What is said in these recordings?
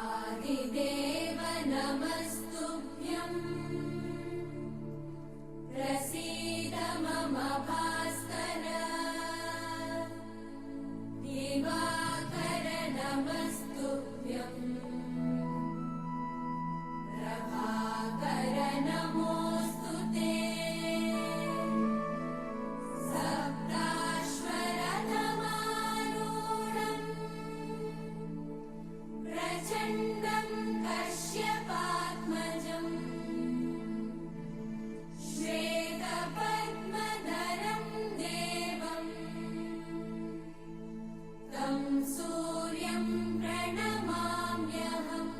आदिदेव नमस्तुभ्यम् प्रसीद मम भास्कर दिवाकर नमस्तुभ्यम् प्रभाकर नमोऽस्तु ते सप्ताश्वरथमारूढम् प्रचण्डम् कश्यपात्मजम् श्वेतपद्मधरम् देवम् तं सूर्यम् प्रणमाम्यहम्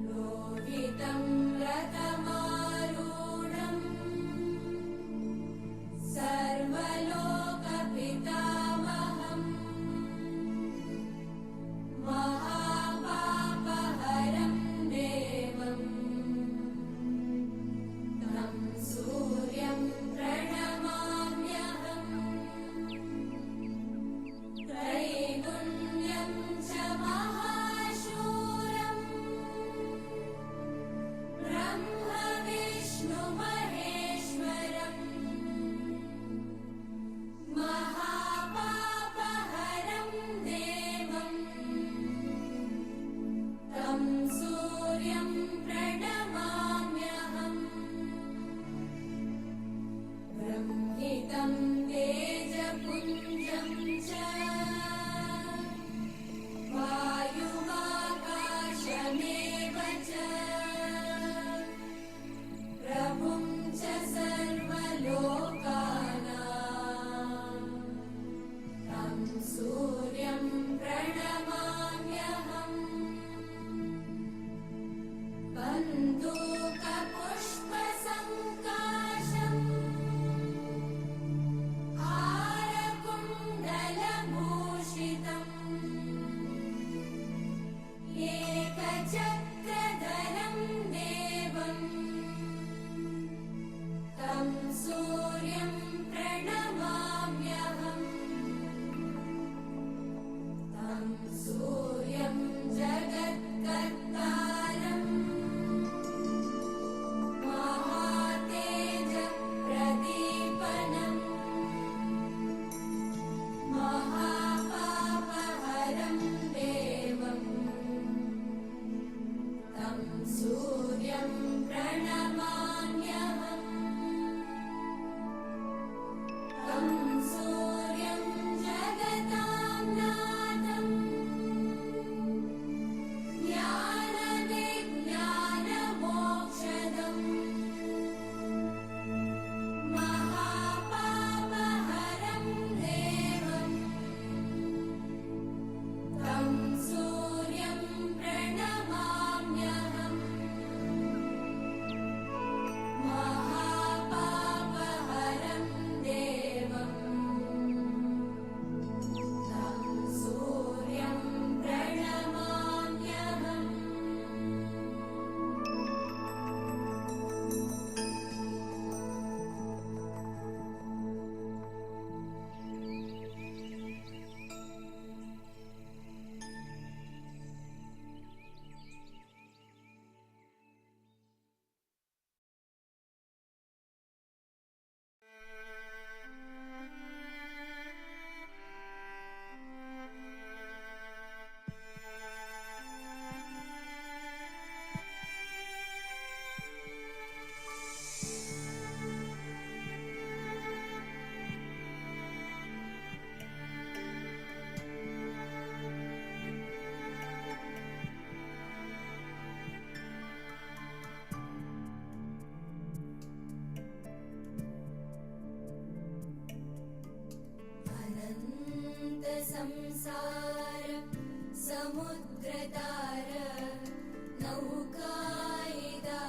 लोहितं रथमारूढम् सर्वलोकपितामहम् महापापहरं देवम् तं सूर्यं प्रणमाम्यहम् त्रैगुण्यं च महाशूरम् ब्रह्म विष्णु महेश्वरम् महापापहरं देवम् तं सूर्यं प्रणमाम्यहम् ब्रह्मितं तेजपुञ्जं च वायुमाकाशमेव च प्रभुं च सर्वलोकानां तं सूर्यं प्रणमाम्यहम् बन्धूकपुष्पसङ्काशम् हारकुण्डलभूषितम् एकचक्रधरं देवम् तं सूर्यं प्रणमाम्यहम् तं सूर्यं जगत्कर्तारम् महातेजप्रदीपनम् महापापहरं देवम् तं सूर्यं प्रणमाम्यहम् तं सूर्यं जगतां नाथम् ज्ञानविज्ञानमोक्षदम् महापापहरं देवम् तं सूर्यं प्रणमाम्यहम् महापापहरं देवम् तं सूर्यं प्रणमाम्यहम् संसार समुद्रतार नौकायिदा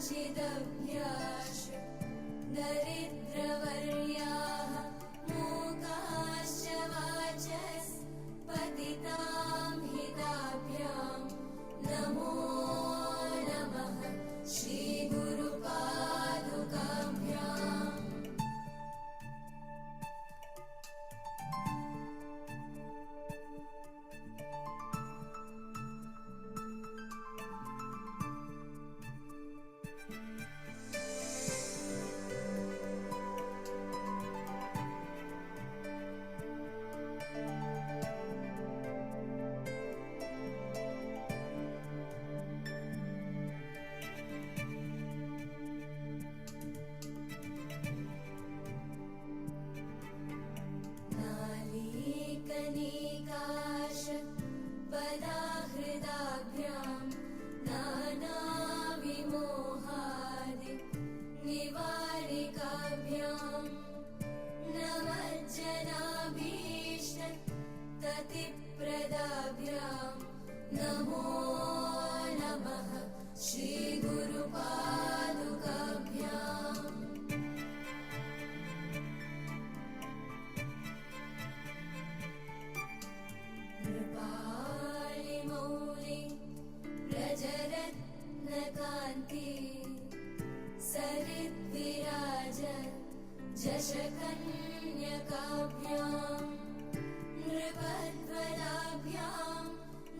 चिदभ्याश दरिद्रवर्याः मूकाश्च वाचस् पतितां हिताभ्यां नमो नमः श्रीगुरुपादुकाभ्याम् नालीकनिकाश पदाहृदाभ्यां नानाविमोहादि निवारिकाभ्यां नमज्जनाभीष्ट ततिप्रदाभ्यां नमो नमः श्रीगुरुपादुकाभ्याम् कृपालिमौलि व्रजरत्नकान्ति सरिद्विराज जशकन्यकाभ्यां नृपध्वलाभ्यां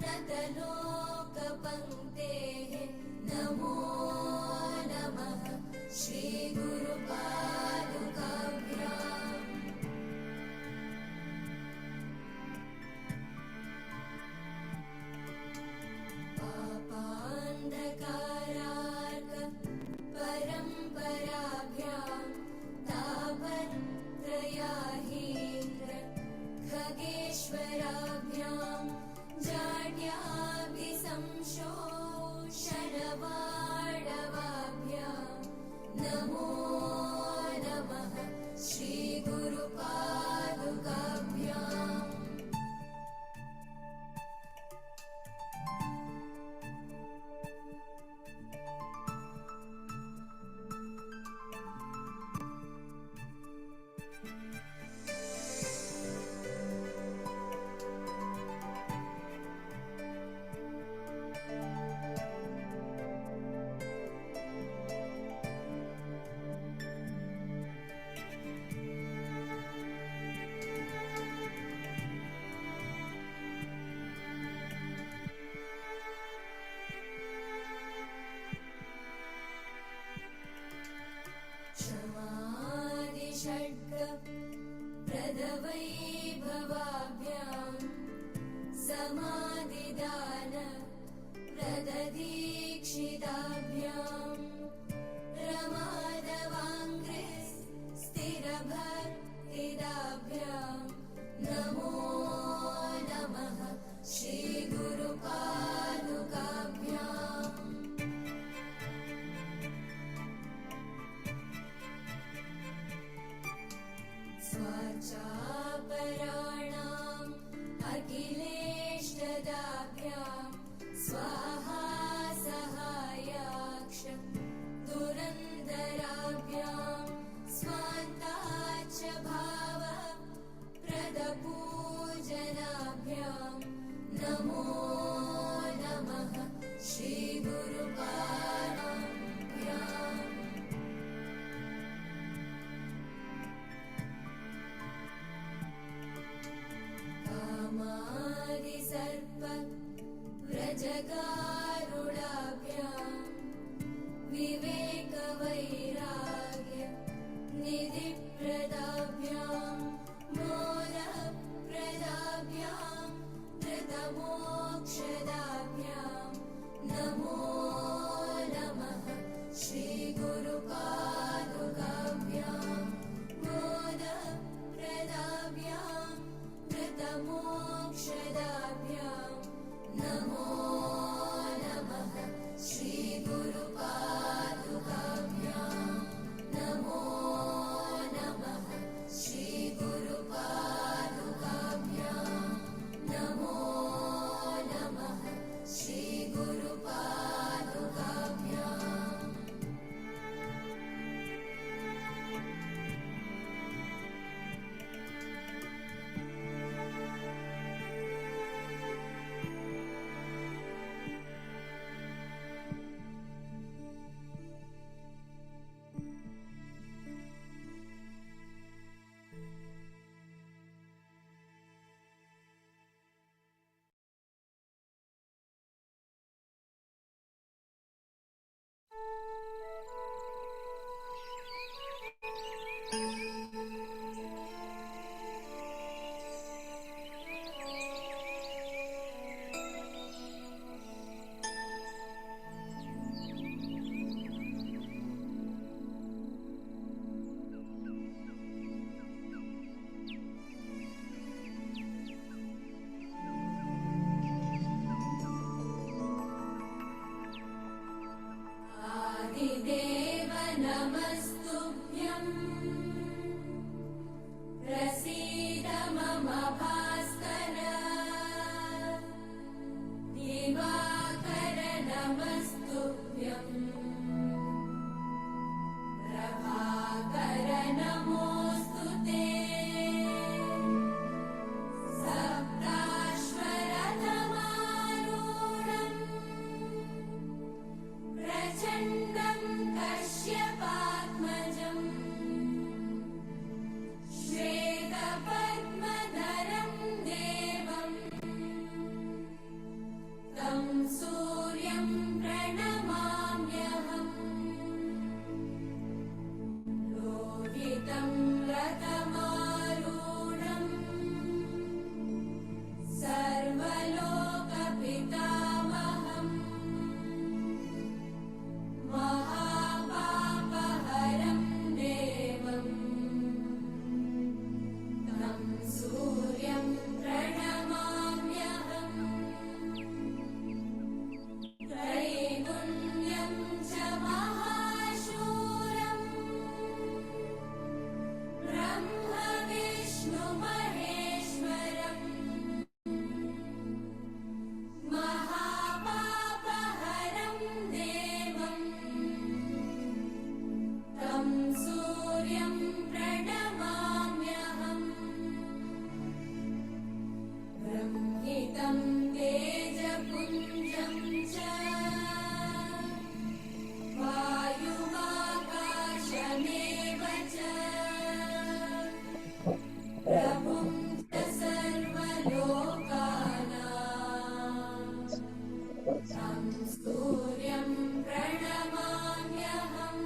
नतलोकपङ्क्तेः नमो नमः श्रीगुरुपादुकाभ्याम् पापान्धकारार्क परम्पराभ्यां तापत्रयाहीन्द्र खगेश्वराभ्यां जाड्याभिसंशोषणवाडवाभ्यां नमो नमः श्रीगुरुपादुकाभ्याम् क्षमादिषड्ग प्रदवैभवाभ्यां समाधिदान प्रददीक्षिताभ्यां रमादवाङ्घ्रिः स्थिरभक्तिदाभ्यां नमो नमः श्रीगुरुपादुकाभ्याम् स्वाचापरार्क आदिदेव नमस्तुभ्यं प्रसीद मम भास्कर दिवाकर नमस्तुभ्यं प्रभाकर नमोऽस्तु ते सप्ताश्वरथमारूढम् प्रचण्डं कश्यपात्मजम् श्वेतपद्मधरं देवम् तं सूर्यं प्रणमाम्यहम् लोहितं रथमारूढम् सर्वलोकपितामहम् महापापहरं देवम् तं सूर्यं प्रणमाम्यहम् त्रैगुण्यं च महाशूरम् ब्रह्म विष्णुमहेश्वरम् महापापहरं देवम् तं सूर्यं प्रणमाम्यहम् ब्रह्मितं तेजपुञ्जं च वायुमाकाशमेव च प्रभुं च सर्वलोकानां तं सूर्यं प्रणमाम्यहम्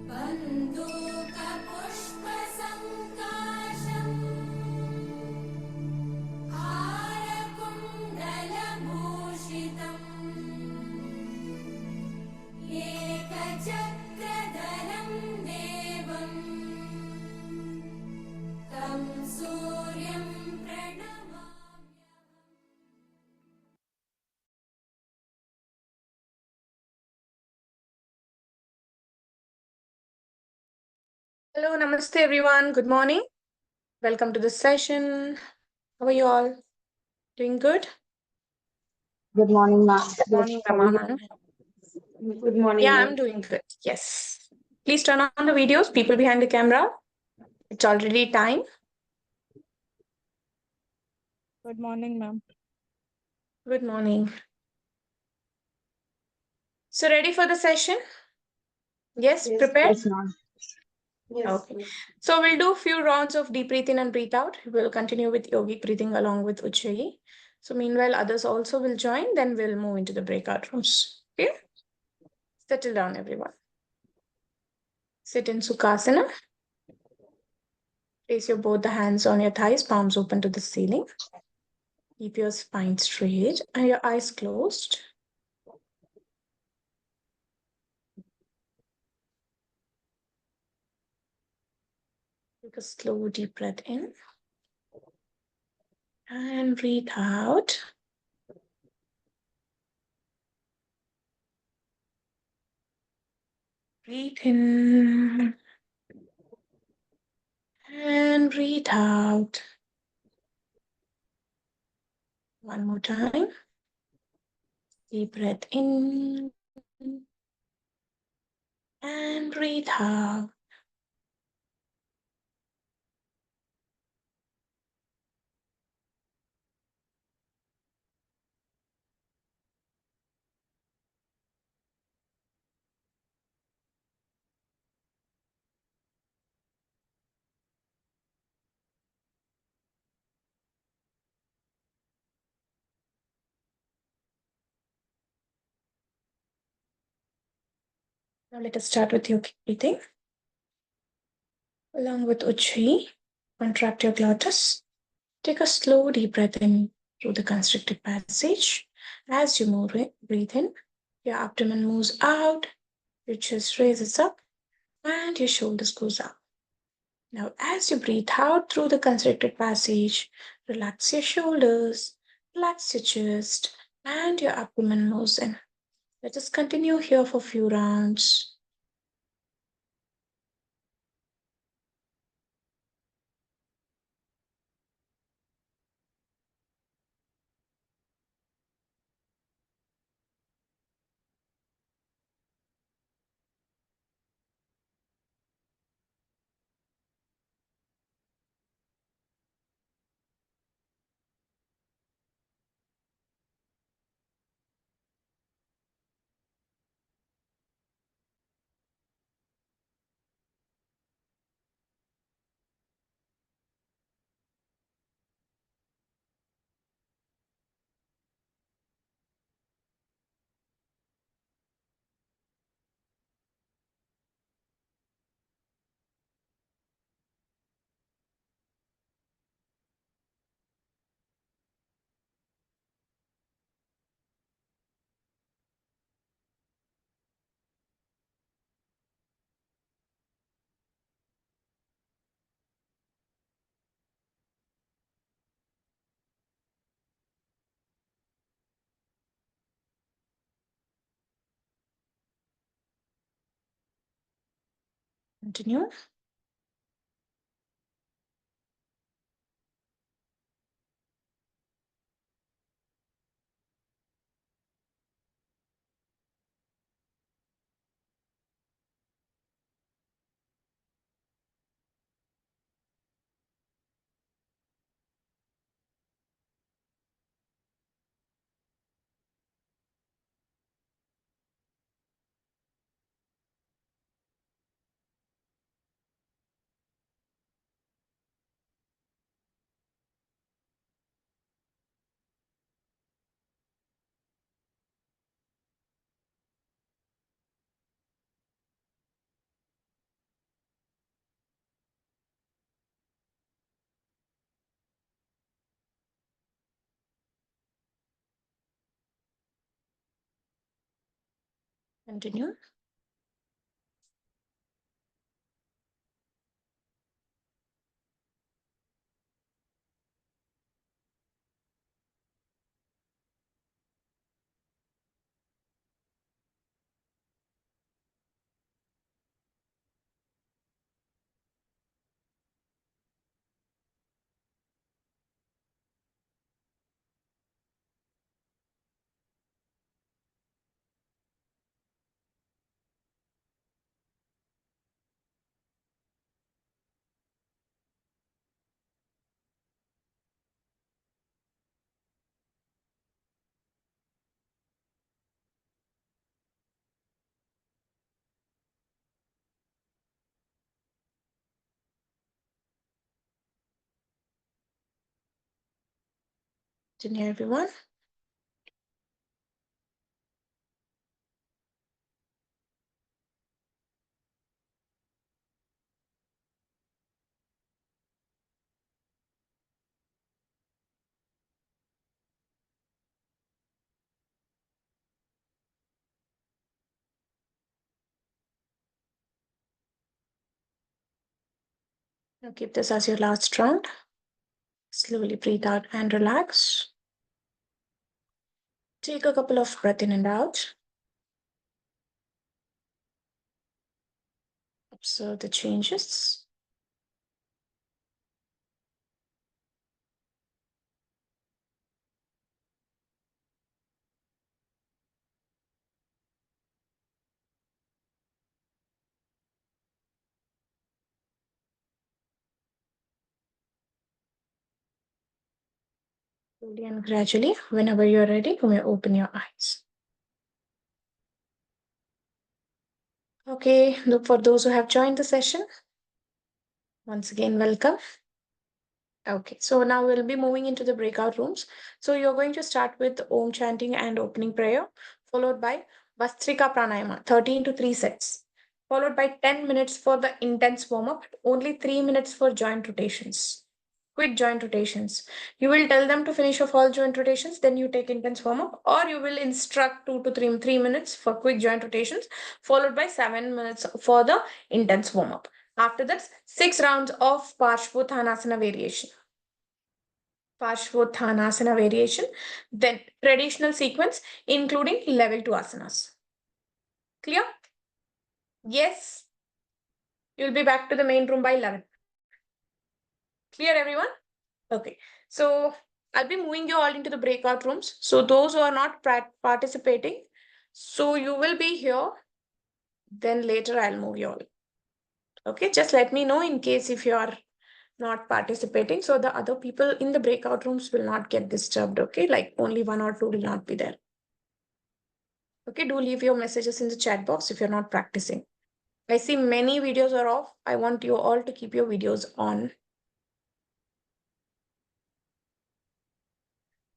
बन्धूकपुष्पसङ्काशम् हारकुण्डलभूषितम् एकचक्रधरं देवम् तं सूर्यं प्रणमाम्यहम् Hello, namaste everyone. Good morning. Welcome to this session. How are you all? Doing good? Good morning, ma'am. Morning, How are you? Rama. Good morning, Yeah, ma'am. I'm doing good. Yes. Please turn on the videos, people behind the camera. It's already time. Good morning, ma'am. Good morning. So, ready for the session? Yes, prepared? Yes, ma'am. Yes. Okay. So, we'll do a few rounds of deep breath in and breathe out. We'll continue with yogic breathing along with Ujjayi. So, meanwhile, others also will join. Then we'll move into the breakout rooms. Okay? Settle down, everyone. Sit in Sukhasana. Place your both the hands on your thighs, palms open to the ceiling. Keep your spine straight and your eyes closed. Take a slow, deep breath in and breathe out. Breathe in and breathe out. One more time. Deep breath in and breathe out. Now let us start with your breathing. Along with Ujjayi, contract your glottis. Take a slow deep breath in through the constricted passage. As you breathe in, your abdomen moves out, your chest raises up, and your shoulders goes up. Now, as you breathe out through the constricted passage, relax your shoulders, relax your chest, and your abdomen moves in. Let us continue here for a few rounds. Continue. Continue. Continue, everyone. Now keep this as your last round. Slowly breathe out and relax. Take a couple of breath in and out. Observe the changes. Slowly and gradually, whenever you're ready, you may open your eyes. Okay, for those who have joined the session, once again, welcome. Okay, so now we'll be moving into the breakout rooms. So you're going to start with Om chanting and opening prayer, followed by Vastrika Pranayama, 13 to 3 sets, followed by 10 minutes for the intense warm-up, only 3 minutes for joint rotations. Quick joint rotations. You will tell them to finish off all joint rotations, then you take intense warm-up, or you will instruct 2 to 3 minutes for quick joint rotations, followed by 7 minutes for the intense warm-up. After that, 6 rounds of Parshvottanasana variation. Parshvottanasana variation, then traditional sequence, including level 2 asanas. Clear? Yes. You'll be back to the main room by 11. Clear, everyone? Okay. So I'll be moving you all into the breakout rooms. So those who are not participating, so you will be here. Then later I'll move you all. Okay. Just let me know in case if you are not participating. So the other people in the breakout rooms will not get disturbed. Okay. Like only 1 or 2 will not be there. Okay. Do leave your messages in the chat box if you're not practicing. I see many videos are off. I want you all to keep your videos on.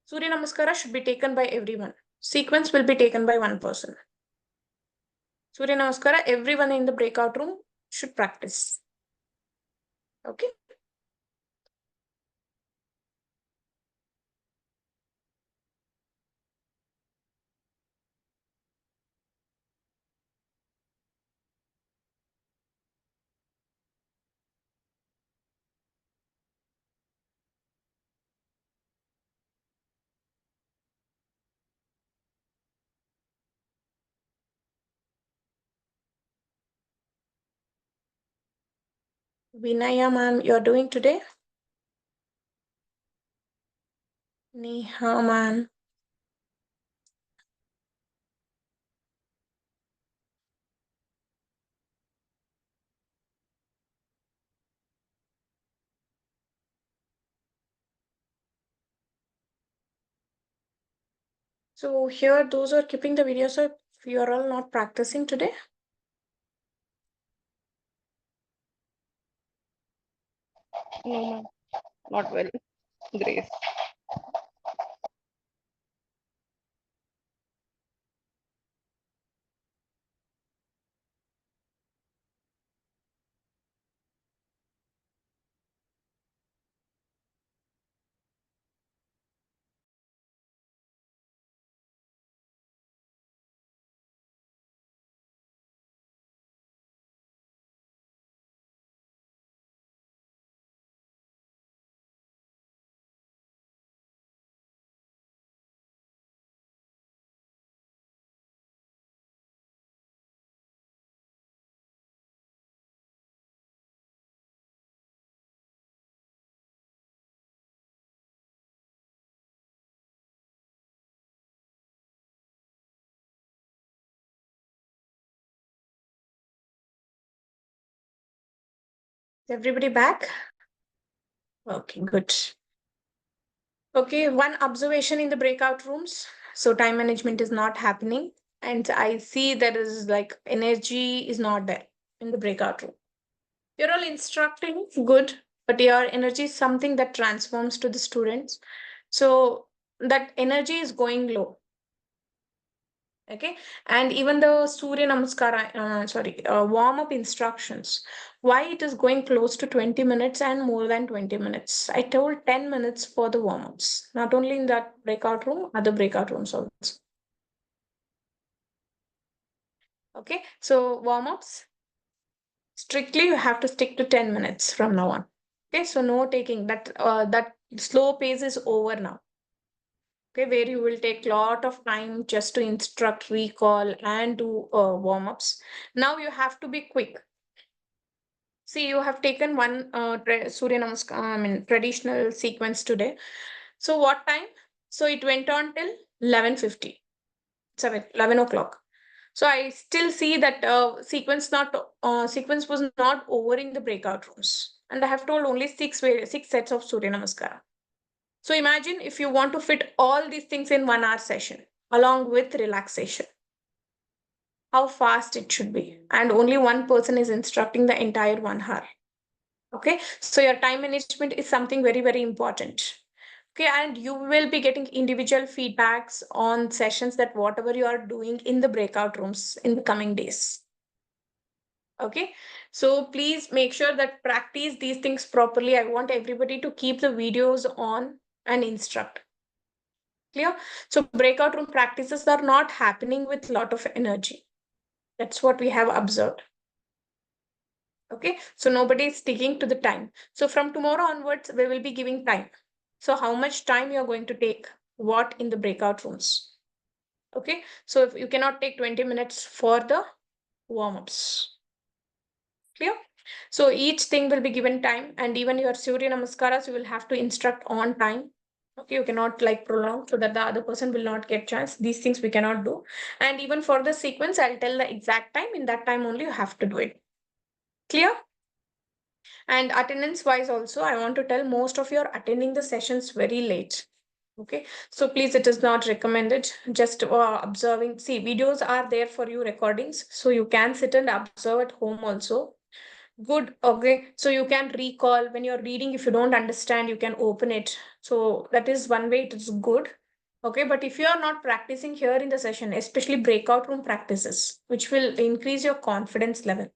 Surya Namaskara should be taken by everyone. Sequence will be taken by one person. Surya Namaskara, everyone in the breakout room should practice. Okay. Vinaya ma'am, you're doing today? Neha ma'am. So here, those who are keeping the videos up, you are all not practicing today? No, ma'am. Not well. Grace. Is everybody back? Okay, good. Okay, one observation in the breakout rooms. So time management is not happening. And I see there is like energy is not there in the breakout room. You're all instructing, good, but your energy is something that transforms to the students. So that energy is going low. Okay, and even the Surya Namaskara, warm-up instructions, why it is going close to 20 minutes and more than 20 minutes. I told 10 minutes for the warm-ups, not only in that breakout room, other breakout rooms also. Okay, so warm-ups, strictly you have to stick to 10 minutes from now on. Okay, so no taking that, that slow pace is over now. Okay, where you will take lot of time just to instruct, recall, and do warm-ups. Now you have to be quick. See, you have taken one Surya Namaskar, traditional sequence today. So what time? So it went on till 11:50, 11 o'clock. So I still see that sequence was not over in the breakout rooms, and I have told only six sets of Surya Namaskara. So imagine if you want to fit all these things in 1 hour session along with relaxation, how fast it should be. And only one person is instructing the entire 1 hour. Okay, so your time management is something very, very important. Okay, and you will be getting individual feedbacks on sessions that whatever you are doing in the breakout rooms in the coming days. Okay, so please make sure that practice these things properly. I want everybody to keep the videos on and instruct. Clear? So breakout room practices are not happening with a lot of energy. That's what we have observed. Okay, so nobody is sticking to the time. So from tomorrow onwards, we will be giving time. So how much time you're going to take, what in the breakout rooms. Okay, so if you cannot take 20 minutes for the warm-ups. Clear? So each thing will be given time, and even your Surya Namaskaras, you will have to instruct on time. Okay, you cannot like prolong so that the other person will not get chance. These things we cannot do. And even for the sequence, I'll tell the exact time. In that time only you have to do it. Clear? And attendance wise also, I want to tell most of you are attending the sessions very late. Okay, so please, it is not recommended. Just observing. See, videos are there for you, recordings, so you can sit and observe at home also. Good. Okay, so you can recall when you're reading. If you don't understand, you can open it. So that is one way. It is good. Okay, but if you are not practicing here in the session, especially breakout room practices, which will increase your confidence level.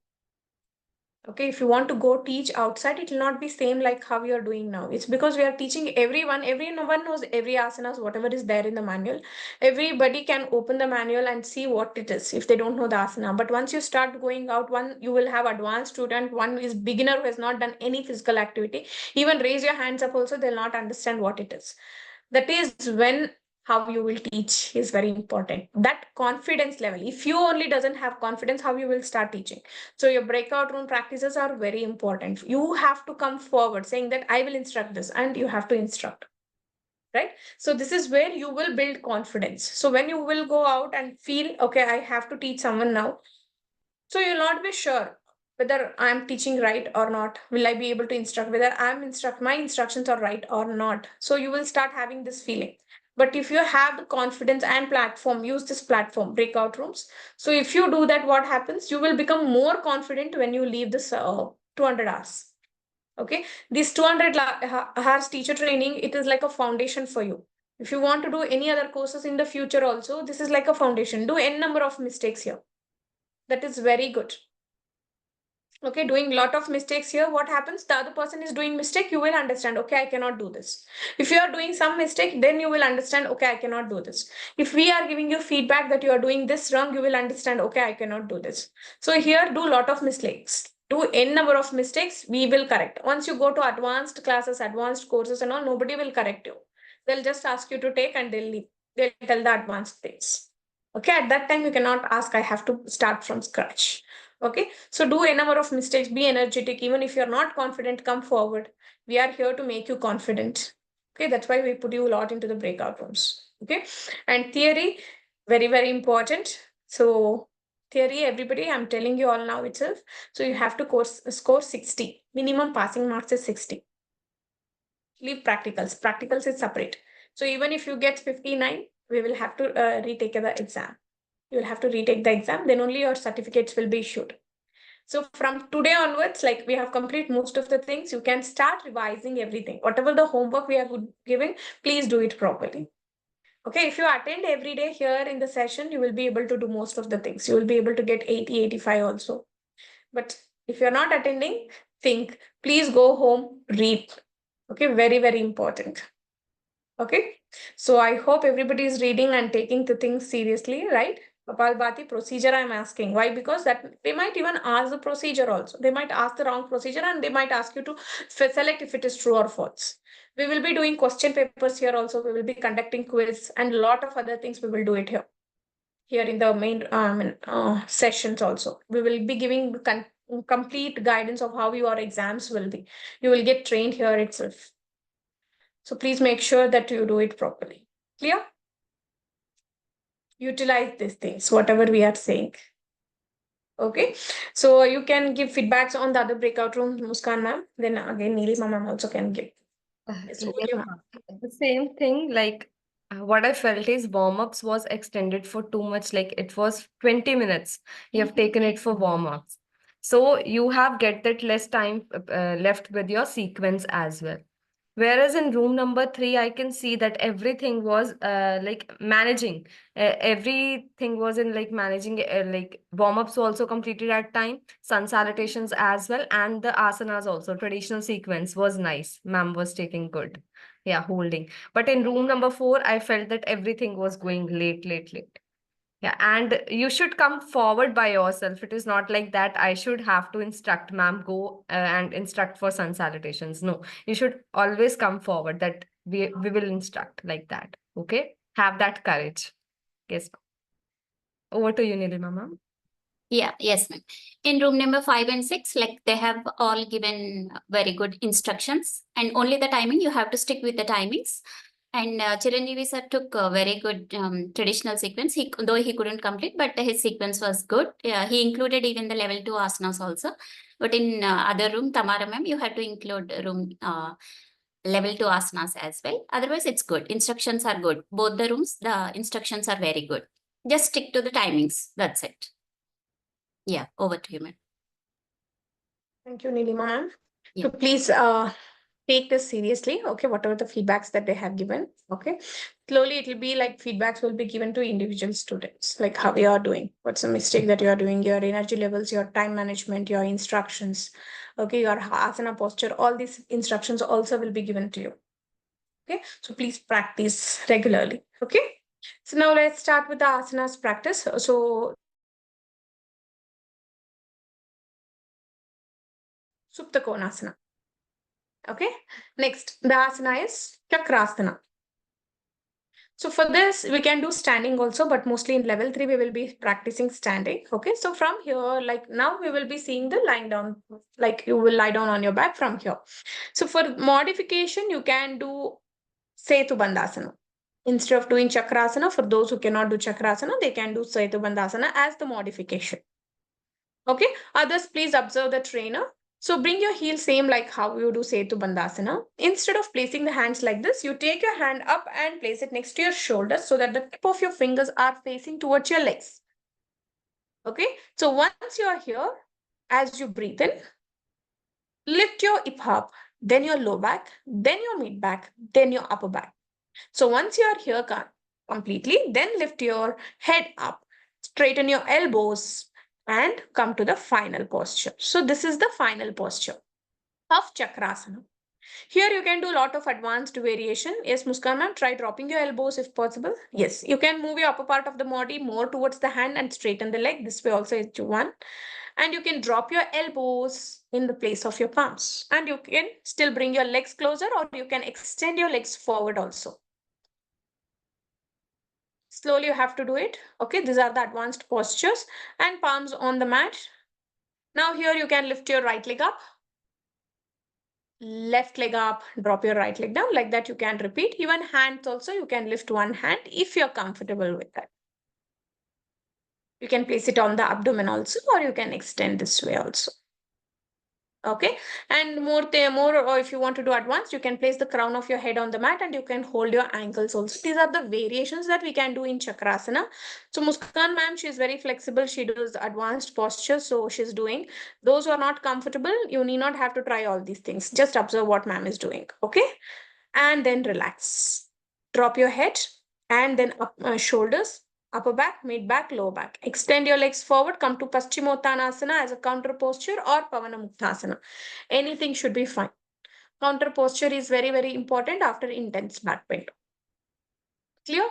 Okay, if you want to go teach outside, it will not be same like how you are doing now. It's because we are teaching everyone knows every asanas, whatever is there in the manual. Everybody can open the manual and see what it is if they don't know the asana. But once you start going out, one you will have advanced student, one is beginner who has not done any physical activity. Even raise your hands up also, they'll not understand what it is. That is when how you will teach is very important. That confidence level. If you only doesn't have confidence, how you will start teaching? So your breakout room practices are very important. You have to come forward saying that I will instruct this, and you have to instruct. Right? So this is where you will build confidence. So when you will go out and feel, okay, I have to teach someone now. So you'll not be sure whether I'm teaching right or not. Will I be able to instruct? Whether my instructions are right or not. So you will start having this feeling. But if you have the confidence and platform, use this platform, breakout rooms. So if you do that, what happens? You will become more confident when you leave this 200 hours. Okay, this 200 hours teacher training, it is like a foundation for you. If you want to do any other courses in the future also, this is like a foundation. Do n number of mistakes here. That is very good. Okay, doing a lot of mistakes here, what happens? The other person is doing mistake, you will understand, okay, I cannot do this. If you are doing some mistake, then you will understand, okay, I cannot do this. If we are giving you feedback that you are doing this wrong, you will understand, okay, I cannot do this. So here, do a lot of mistakes. Do n number of mistakes, we will correct. Once you go to advanced classes, advanced courses and all, nobody will correct you. They'll just ask you to take and they'll leave. They'll tell the advanced things. Okay, at that time, you cannot ask, I have to start from scratch. Okay, so do a number of mistakes, be energetic. Even if you're not confident, come forward. We are here to make you confident. Okay, that's why we put you a lot into the breakout rooms. Okay, and theory, very, very important. So theory, everybody, I'm telling you all now itself. So you have to score 60. Minimum passing marks is 60. Leave practicals. Practicals is separate. So even if you get 59, we will have to retake the exam. You will have to retake the exam, then only your certificates will be issued. So from today onwards, like we have complete most of the things, you can start revising everything. Whatever the homework we are giving, please do it properly. Okay, if you attend every day here in the session, you will be able to do most of the things. You will be able to get 80, 85 also. But if you're not attending, think, please go home, read. Okay, very, very important. Okay, so I hope everybody is reading and taking the things seriously, right? Kapalbhati procedure I'm asking. Why? Because that they might even ask the procedure also. They might ask the wrong procedure and they might ask you to select if it is true or false. We will be doing question papers here also. We will be conducting quiz and a lot of other things we will do it here. Here in the main sessions also. We will be giving complete guidance of how your exams will be. You will get trained here itself. So please make sure that you do it properly. Clear? Utilize these things, whatever we are saying. Okay, so you can give feedbacks on the other breakout room, Muskan ma'am. Then again, Neelima ma'am also can give. Yes, over to you, ma'am. The same thing, like what I felt is warm-ups was extended for too much, like it was 20 minutes. You have taken it for warm-ups. So you have get that less time left with your sequence as well. Whereas in room number 3, I can see that everything was like managing. Everything was in like managing, like warm-ups also completed at time, sun salutations as well, and the asanas also. Traditional sequence was nice. Ma'am was taking good. Yeah, holding. But in room number 4, I felt that everything was going late. Yeah, and you should come forward by yourself. It is not like that I should have to instruct, ma'am, go and instruct for sun salutations. No, you should always come forward that we will instruct like that. Okay? Have that courage. Yes. Over to you, Nilima, ma'am. Yeah, yes, ma'am. In room number 5 and 6, like they have all given very good instructions, and only the timing you have to stick with the timings. And Chiranjeevi sir took a very good traditional sequence. Though he couldn't complete, but his sequence was good. He included even the level 2 asanas also. But in other room, Tamara ma'am, you had to include room level 2 asanas as well. Otherwise, it's good. Instructions are good. Both the rooms, the instructions are very good. Just stick to the timings. That's it. Yeah, over to you, ma'am. Thank you, Nilima ma'am. Yeah. So please take this seriously, okay, whatever the feedbacks that they have given, okay. Slowly it will be like feedbacks will be given to individual students, like how you are doing, what's the mistake that you are doing, your energy levels, your time management, your instructions, okay, your asana posture, all these instructions also will be given to you. Okay, so please practice regularly. Okay, so now let's start with the asanas practice. So Supta Konasana. Okay, next the asana is Chakrasana. So for this, we can do standing also, but mostly in level 3, we will be practicing standing. Okay, so from here, like now we will be seeing the lying down, like you will lie down on your back from here. So for modification, you can do Setu Bandhasana. Instead of doing Chakrasana, for those who cannot do Chakrasana, they can do Setu Bandhasana as the modification. Okay, others, please observe the trainer. So bring your heel same like how you do Setu Bandhasana. Instead of placing the hands like this, you take your hand up and place it next to your shoulders so that the tip of your fingers are facing towards your legs. Okay, so once you are here, as you breathe in, lift your hip up, then your low back, then your mid back, then your upper back. So once you are here completely, then lift your head up, straighten your elbows, and come to the final posture. So this is the final posture of Chakrasana. Here you can do a lot of advanced variation. Yes, Muskan ma'am, try dropping your elbows if possible. Yes, you can move your upper part of the body more towards the hand and straighten the leg. This way also is one. And you can drop your elbows in the place of your palms. And you can still bring your legs closer, or you can extend your legs forward also. Slowly you have to do it. Okay, these are the advanced postures, and palms on the mat. Now here you can lift your right leg up, left leg up, drop your right leg down. Like that you can repeat. Even hands also, you can lift one hand if you're comfortable with that. You can place it on the abdomen also, or you can extend this way also. Okay, and more, or if you want to do advanced, you can place the crown of your head on the mat and you can hold your ankles also. These are the variations that we can do in Chakrasana. So Muskan ma'am, she's very flexible. She does advanced posture. So she's doing. Those who are not comfortable, you need not have to try all these things. Just observe what ma'am is doing. Okay, and then relax. Drop your head and then up shoulders. Upper back, mid back, lower back. Extend your legs forward. Come to Paschimottanasana as a counter posture or Pavanamuktasana. Anything should be fine. Counter posture is very, very important after intense back pain. Clear?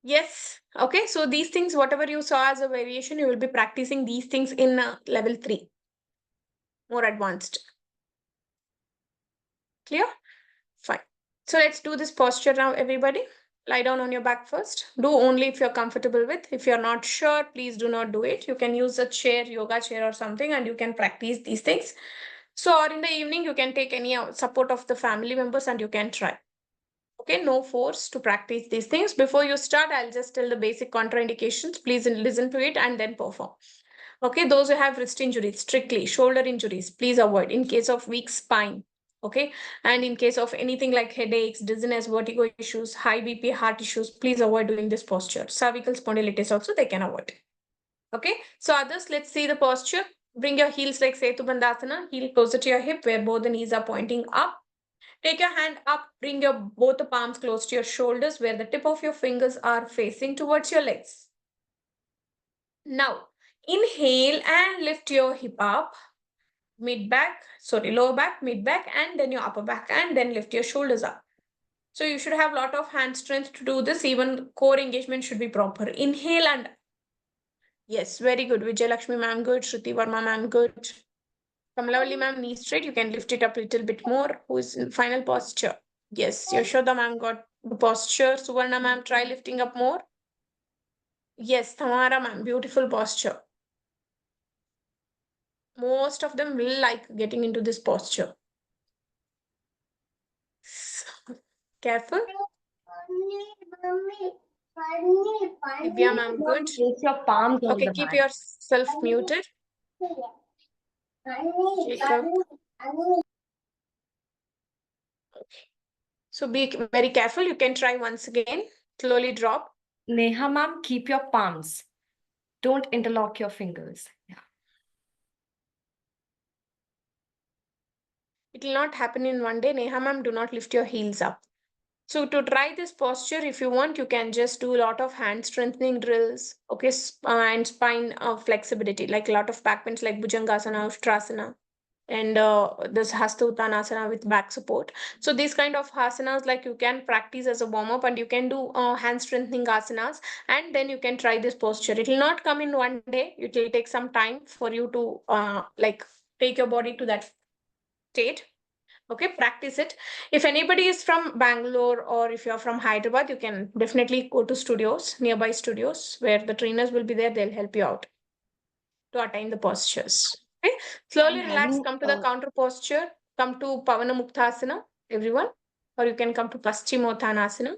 Yes. Okay. So these things, whatever you saw as a variation, you will be practicing these things in level 3. More advanced. Clear? Fine. So let's do this posture now, everybody. Lie down on your back first. Do only if you're comfortable with. If you're not sure, please do not do it. You can use a chair, yoga chair or something, and you can practice these things. So, or in the evening, you can take any support of the family members and you can try. Okay, no force to practice these things. Before you start, I'll just tell the basic contraindications. Please listen to it and then perform. Okay, those who have wrist injuries, strictly shoulder injuries, please avoid in case of weak spine. Okay, and in case of anything like headaches, dizziness, vertigo issues, high BP, heart issues, please avoid doing this posture. Cervical spondylitis also they can avoid. Okay, so others, let's see the posture. Bring your heels like Setu Bandhasana, heel closer to your hip where both the knees are pointing up. Take your hand up, bring your both the palms close to your shoulders where the tip of your fingers are facing towards your legs. Now, inhale and lift your hip up, lower back, mid back, and then your upper back, and then lift your shoulders up. So you should have a lot of hand strength to do this. Even core engagement should be proper. Inhale and yes, very good. Vijay Lakshmi ma'am, good. Shruti Verma ma'am, good. Kamalavalli ma'am, knee straight. You can lift it up a little bit more. Who is in final posture? Yes, Yashoda ma'am got the posture. Suvarna ma'am, try lifting up more. Yes, Tamara ma'am, beautiful posture. Most of them will like getting into this posture. Careful. Divya ma'am, good. Place your palms on Okay, the keep mat. yourself muted. Jacob. So be very careful. You can try once again. Slowly drop. Neha ma'am, keep your palms. Don't interlock your fingers. Yeah. It will not happen in one day. Neha ma'am, do not lift your heels up. So to try this posture, if you want, you can just do a lot of hand strengthening drills, okay, and spine flexibility, like a lot of back bends like Bhujangasana, Ustrasana, and this Hasta Uttanasana with back support. So these kind of asanas, like you can practice as a warm up, and you can do hand strengthening asanas, and then you can try this posture. It will not come in one day. It will take some time for you to like take your body to that state. Okay, practice it. If anybody is from Bangalore or if you're from Hyderabad, you can definitely go to studios, nearby studios, where the trainers will be there. They'll help you out to attain the postures. Okay, slowly I'm relax, having come to the counter posture, come to Pavana Muktasana, everyone, or you can come to Paschimottanasana,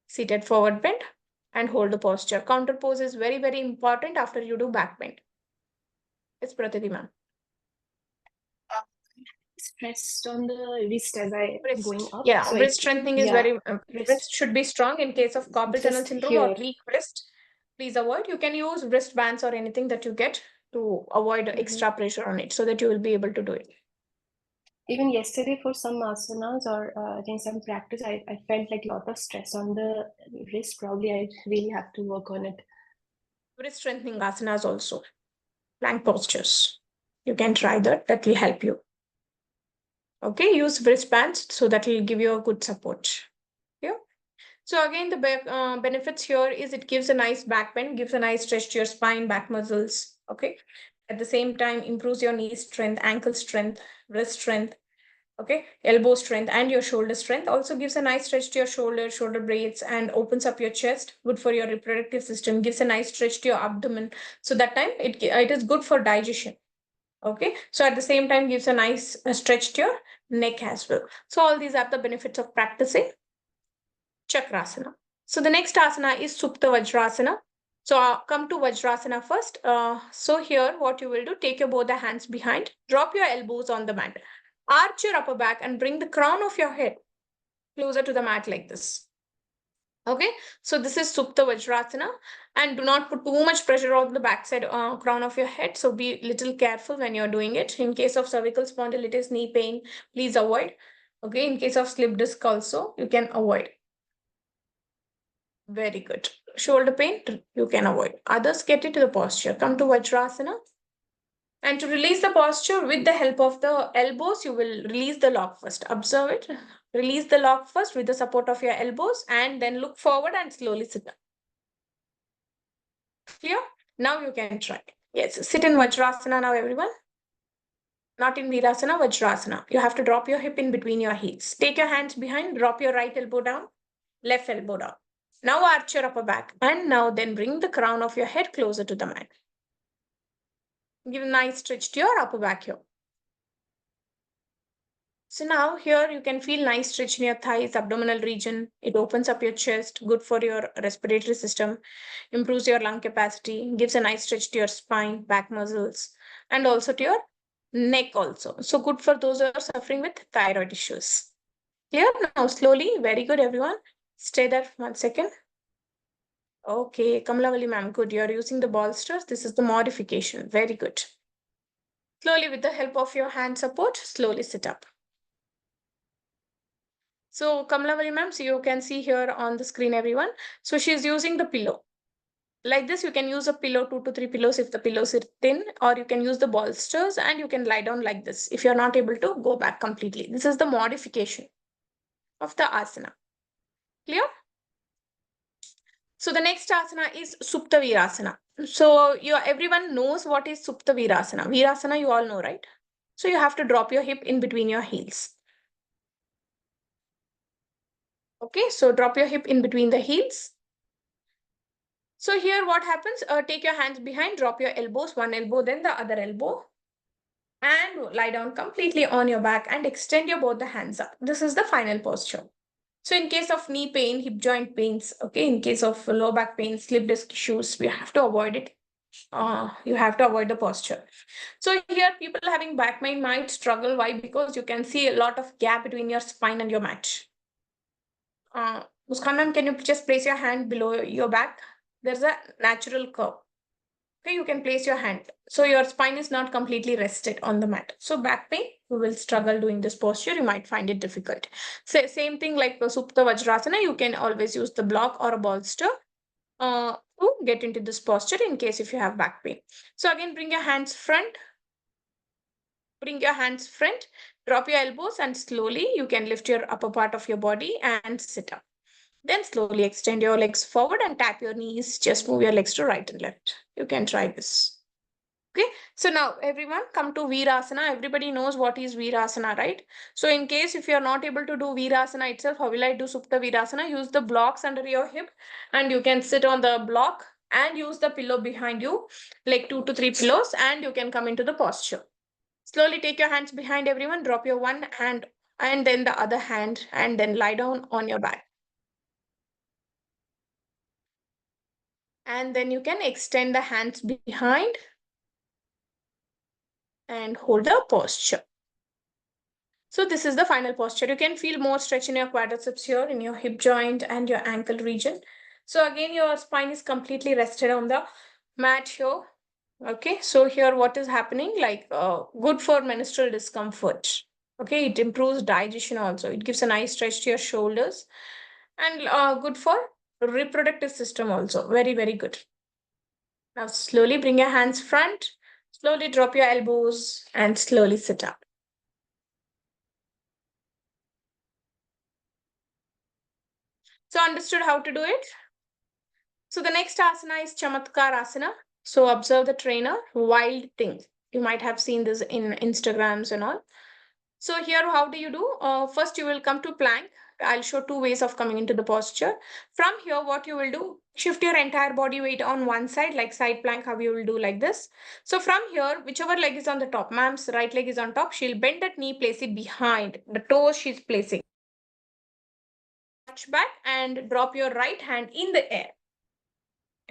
seated forward bend, and hold the posture. Counter pose is very, very important after you do back bend. It's Pratiti ma'am. Stressed on the wrist as I going Wrist. up. Yeah, So wrist strengthening is yeah, very wrist should be strong in case of carpal tunnel just syndrome or here. weak wrist. Please avoid. You can use wristbands or anything that you get to avoid extra pressure on it so that you will be able to do it. Even yesterday for some asanas or in some practice, I felt like a lot of stress on the wrist. Probably I really have to work on it. Wrist strengthening asanas also. Plank postures. You can try that. That will help you. Okay, use wristbands so that will give you a good support. Yeah. So again, the benefits here is it gives a nice back bend, gives a nice stretch to your spine, back muscles. Okay. At the same time, improves your knee strength, ankle strength, wrist strength. Okay, elbow strength and your shoulder strength. Also gives a nice stretch to your shoulder blades, and opens up your chest. Good for your reproductive system. Gives a nice stretch to your abdomen. So that time it is good for digestion. Okay, so at the same time gives a nice stretch to your neck as well. So all these are the benefits of practicing Chakrasana. So the next asana is Supta Vajrasana. So come to Vajrasana first. So here what you will do, take your both the hands behind, drop your elbows on the mat, arch your upper back and bring the crown of your head closer to the mat like this. Okay, so this is Supta Vajrasana, and do not put too much pressure on the backside crown of your head. So be little careful when you're doing it. In case of cervical spondylitis, knee pain, please avoid. Okay, in case of slip disc also, you can avoid. Very good. Shoulder pain, you can avoid. Others, get into the posture. Come to Vajrasana. And to release the posture with the help of the elbows, you will release the lock first. Observe it. Release the lock first with the support of your elbows and then look forward and slowly sit down. Clear? Now you can try. Yes, sit in Vajrasana now, everyone. Not in Virasana, Vajrasana. You have to drop your hip in between your heels. Take your hands behind, drop your right elbow down, left elbow down. Now arch your upper back, and now then bring the crown of your head closer to the mat. Give a nice stretch to your upper back here. So now here you can feel nice stretch in your thighs, abdominal region. It opens up your chest, good for your respiratory system, improves your lung capacity, gives a nice stretch to your spine, back muscles, and also to your neck also. So good for those who are suffering with thyroid issues. Clear? Now slowly, very good everyone. Stay there for 1 second. Okay, Kamalavalli ma'am, good. You're using the bolsters. This is the modification. Very good. Slowly, with the help of your hand support, slowly sit up. So Kamalavari ma'am, so you can see here on the screen, everyone. So she's using the pillow. Like this, you can use a pillow, 2 to 3 pillows if the pillows are thin, or you can use the bolsters and you can lie down like this. If you're not able to, go back completely. This is the modification of the asana. Clear? So the next asana is Supta Virasana. So everyone knows what is Supta Virasana. Virasana, you all know, right? So you have to drop your hip in between your heels. Okay, so drop your hip in between the heels. So here what happens, take your hands behind, drop your elbows, one elbow, then the other elbow. And lie down completely on your back and extend your both the hands up. This is the final posture. So in case of knee pain, hip joint pains, okay, in case of low back pain, slip disc issues, we have to avoid it. You have to avoid the posture. So here people having back pain might struggle. Why? Because you can see a lot of gap between your spine and your mat. Muskan ma'am, can you just place your hand below your back? There's a natural curve. Okay, you can place your hand. So your spine is not completely rested on the mat. So back pain, you will struggle doing this posture. You might find it difficult. So same thing like the Supta Vajrasana, you can always use the block or a bolster to get into this posture in case if you have back pain. So again, bring your hands front. Bring your hands front, drop your elbows and slowly you can lift your upper part of your body and sit up. Then slowly extend your legs forward and tap your knees. Just move your legs to right and left. You can try this. Okay, so now everyone come to Virasana. Everybody knows what is Virasana, right? So in case if you are not able to do Virasana itself, how will I do Supta Virasana? Use the blocks under your hip and you can sit on the block and use the pillow behind you, like 2 to 3 pillows, and you can come into the posture. Slowly take your hands behind everyone, drop your one hand and then the other hand and then lie down on your back. And then you can extend the hands behind and hold the posture. So this is the final posture. You can feel more stretch in your quadriceps here, in your hip joint and your ankle region. So again, your spine is completely rested on the mat here. Okay, so here what is happening, like good for menstrual discomfort. Okay, it improves digestion also. It gives a nice stretch to your shoulders and good for reproductive system also. Very, very good. Now slowly bring your hands front, slowly drop your elbows and slowly sit up. So understood how to do it? So the next asana is Chamatkar Asana. So observe the trainer, wild thing. You might have seen this in Instagrams and all. So here, how do you do? First, you will come to plank. I'll show 2 ways of coming into the posture. From here, what you will do, shift your entire body weight on one side, like side plank, how you will do like this. So from here, whichever leg is on the top, ma'am's right leg is on top, she'll bend that knee, place it behind the toes she's placing. Touch back and drop your right hand in the air.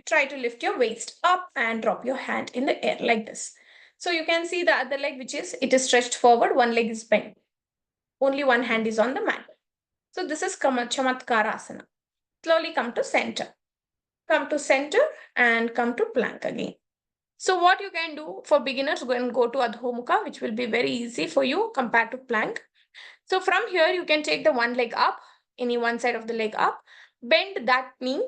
Try to lift your waist up and drop your hand in the air like this. So you can see the other leg, which is, it is stretched forward, one leg is bent. Only one hand is on the mat. So this is Chamatkar Asana. Slowly come to center. Come to center and come to plank again. So what you can do for beginners, go to Adho Mukha, which will be very easy for you compared to plank. So from here, you can take the one leg up, any one side of the leg up, bend that knee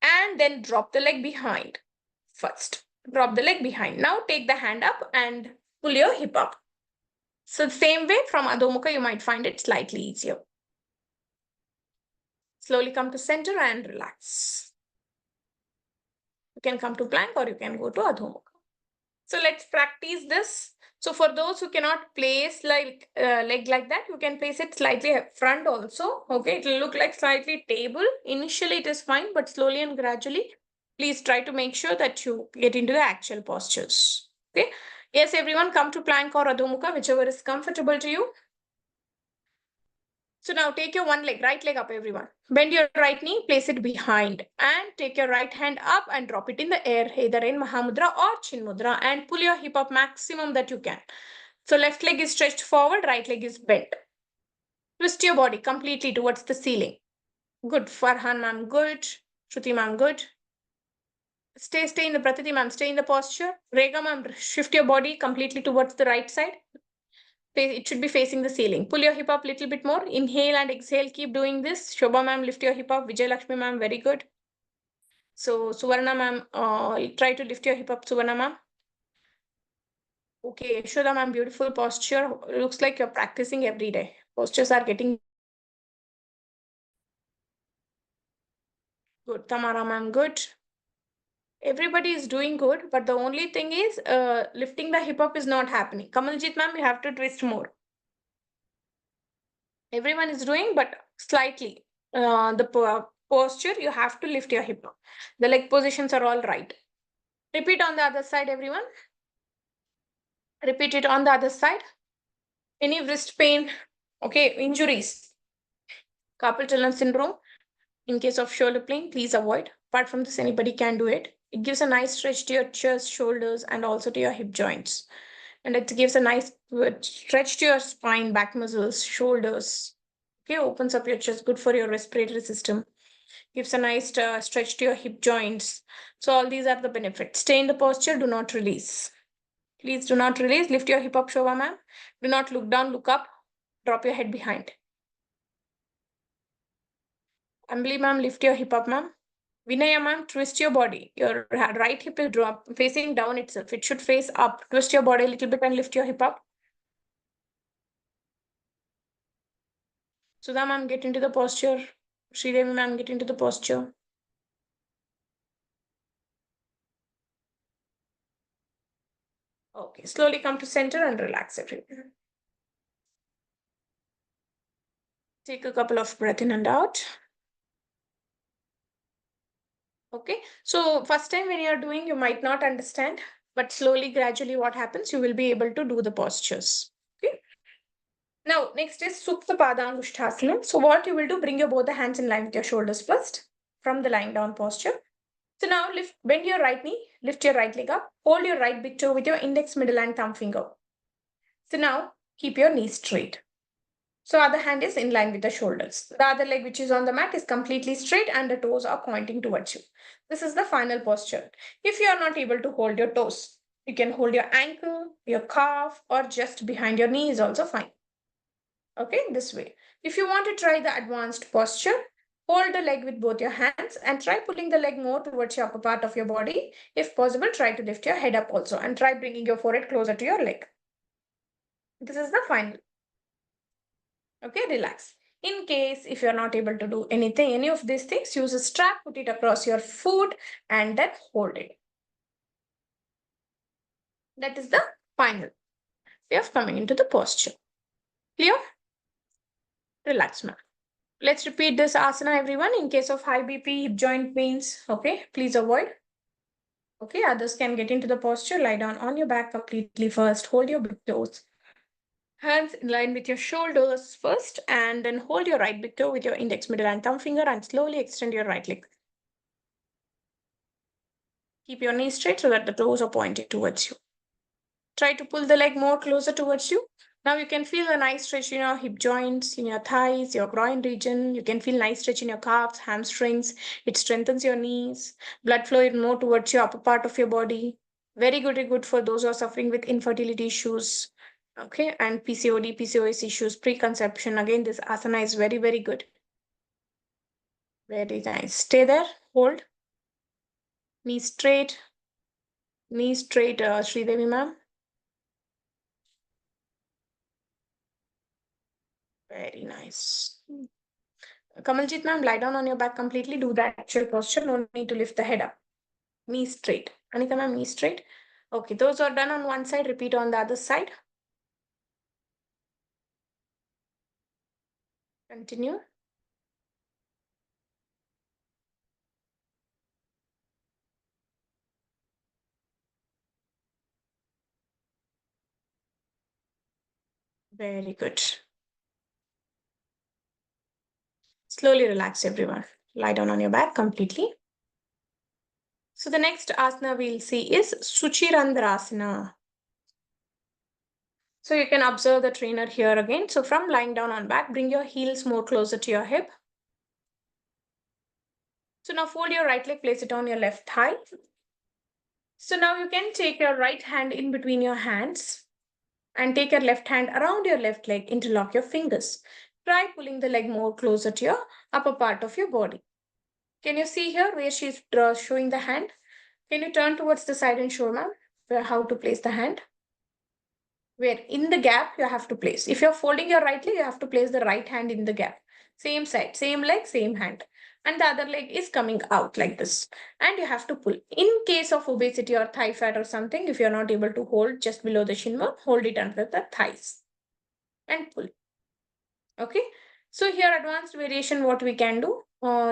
and then drop the leg behind. First, drop the leg behind. Now take the hand up and pull your hip up. So same way from Adho Mukha, you might find it slightly easier. Slowly come to center and relax. You can come to plank or you can go to Adho Mukha. So let's practice this. So for those who cannot place like leg like that, you can place it slightly front also. Okay, it will look like slightly table. Initially it is fine, but slowly and gradually, please try to make sure that you get into the actual postures. Okay. Yes, everyone, come to plank or Adho Mukha, whichever is comfortable to you. So now take your one leg, right leg up, everyone. Bend your right knee, place it behind and take your right hand up and drop it in the air, either in Mahamudra or Chin Mudra, and pull your hip up maximum that you can. So left leg is stretched forward, right leg is bent. Twist your body completely towards the ceiling. Good. Farhan ma'am, good. Shruti ma'am, good. Stay in the Pratiti ma'am, stay in the posture. Rega ma'am, shift your body completely towards the right side. It should be facing the ceiling. Pull your hip up a little bit more. Inhale and exhale. Keep doing this. Shobha ma'am, lift your hip up. Vijay Lakshmi ma'am, very good. So Suvarna ma'am, try to lift your hip up, Suvarna ma'am. Okay, Yashoda ma'am, beautiful posture. Looks like you're practicing every day. Postures are getting good. Tamara ma'am, good. Everybody is doing good, but the only thing is lifting the hip up is not happening. Kamaljit ma'am, you have to twist more. Everyone is doing, but slightly. The posture, you have to lift your hip up. The leg positions are all right. Repeat on the other side, everyone. Repeat it on the other side. Any wrist pain, okay, injuries, carpal tunnel syndrome. In case of shoulder pain, please avoid. Apart from this, anybody can do it. It gives a nice stretch to your chest, shoulders, and also to your hip joints. And it gives a nice stretch to your spine, back muscles, shoulders. Okay, opens up your chest, good for your respiratory system. Gives a nice stretch to your hip joints. So all these are the benefits. Stay in the posture, do not release. Please do not release. Lift your hip up, Shobha ma'am. Do not look down, look up. Drop your head behind. Ambli ma'am, lift your hip up, ma'am. Vinaya ma'am, twist your body. Your right hip is drop facing down itself. It should face up. Twist your body a little bit and lift your hip up. Sudha ma'am, get into the posture. Sridevi ma'am, get into the posture. Okay, slowly come to center and relax everyone. Take a couple of breath in and out. Okay, so first time when you're doing, you might not understand, but slowly, gradually what happens, you will be able to do the postures. Okay. Now, next is Supta Padangushthasana. So what you will do, bring your both the hands in line with your shoulders first from the lying down posture. So now bend your right knee, lift your right leg up, hold your right big toe with your index, middle and thumb finger. So now keep your knees straight. So other hand is in line with the shoulders. The other leg which is on the mat is completely straight and the toes are pointing towards you. This is the final posture. If you are not able to hold your toes, you can hold your ankle, your calf, or just behind your knee is also fine. Okay, this way. If you want to try the advanced posture, hold the leg with both your hands and try pulling the leg more towards your upper part of your body. If possible, try to lift your head up also and try bringing your forehead closer to your leg. This is the final. Okay, relax. In case if you're not able to do anything, any of these things, use a strap, put it across your foot and then hold it. That is the final way of coming into the posture. Clear? Relax, ma'am. Let's repeat this asana, everyone. In case of high BP, hip joint pains, okay, please avoid. Okay, others can get into the posture. Lie down on your back completely first. Hold your big toes. Hands in line with your shoulders first, and then hold your right big toe with your index, middle, and thumb finger, and slowly extend your right leg. Keep your knees straight so that the toes are pointing towards you. Try to pull the leg more closer towards you. Now you can feel a nice stretch in your hip joints, in your thighs, your groin region. You can feel nice stretch in your calves, hamstrings. It strengthens your knees. Blood flow is more towards your upper part of your body. Very good for those who are suffering with infertility issues. Okay, and PCOD, PCOS issues, preconception. Again, this asana is very good. Very nice. Stay there, hold. Knees straight. Knees straight, Sridevi ma'am. Very nice. Kamaljit ma'am, lie down on your back completely. Do the actual posture. No need to lift the head up. Knees straight. Anita ma'am, knees straight. Okay, those are done on one side. Repeat on the other side. Continue. Very good. Slowly relax, everyone. Lie down on your back completely. So the next asana we'll see is Suchirandrasana. So you can observe the trainer here again. So from lying down on back, bring your heels more closer to your hip. So now fold your right leg, place it on your left thigh. So now you can take your right hand in between your hands and take your left hand around your left leg, interlock your fingers. Try pulling the leg more closer to your upper part of your body. Can you see here where she's showing the hand? Can you turn towards the side and show, ma'am, how to place the hand? Where in the gap you have to place. If you're folding your right leg, you have to place the right hand in the gap. Same side, same leg, same hand. And the other leg is coming out like this. And you have to pull. In case of obesity or thigh fat or something, if you're not able to hold just below the shin bone, hold it under the thighs and pull. Okay. So here advanced variation, what we can do.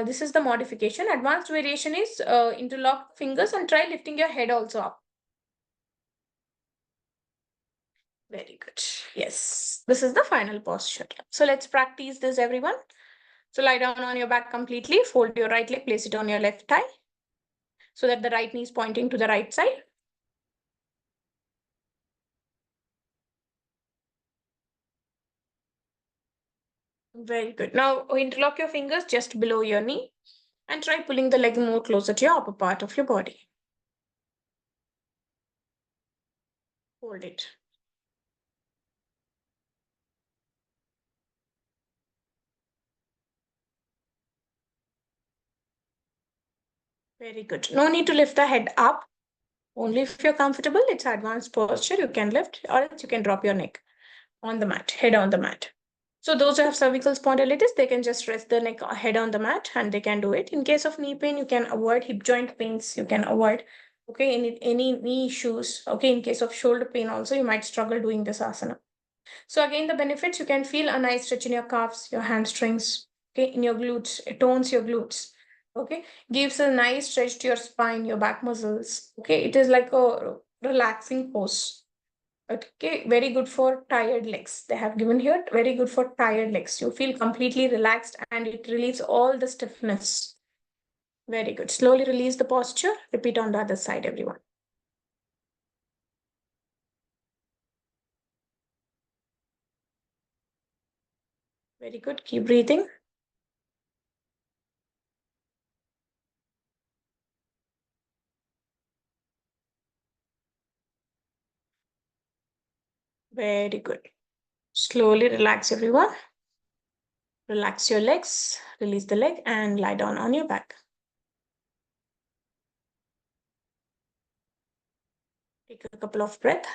This is the modification. Advanced variation is interlock fingers and try lifting your head also up. Very good. Yes, this is the final posture. So let's practice this, everyone. So lie down on your back completely, fold your right leg, place it on your left thigh so that the right knee is pointing to the right side. Very good. Now interlock your fingers just below your knee and try pulling the leg more closer to your upper part of your body. Hold it. Very good. No need to lift the head up. Only if you're comfortable, it's advanced posture. You can lift or else you can drop your neck on the mat, head on the mat. So those who have cervical spondylitis, they can just rest the neck head on the mat and they can do it. In case of knee pain, you can avoid hip joint pains. You can avoid, okay, any knee issues. Okay, in case of shoulder pain also, you might struggle doing this asana. So again, the benefits, you can feel a nice stretch in your calves, your hamstrings, okay, in your glutes. It tones your glutes. Okay, gives a nice stretch to your spine, your back muscles. Okay, it is like a relaxing pose. Okay, very good for tired legs. They have given here, very good for tired legs. You feel completely relaxed and it relieves all the stiffness. Very good. Slowly release the posture. Repeat on the other side, everyone. Very good. Keep breathing. Very good. Slowly relax, everyone. Relax your legs, release the leg and lie down on your back. Take a couple of breaths.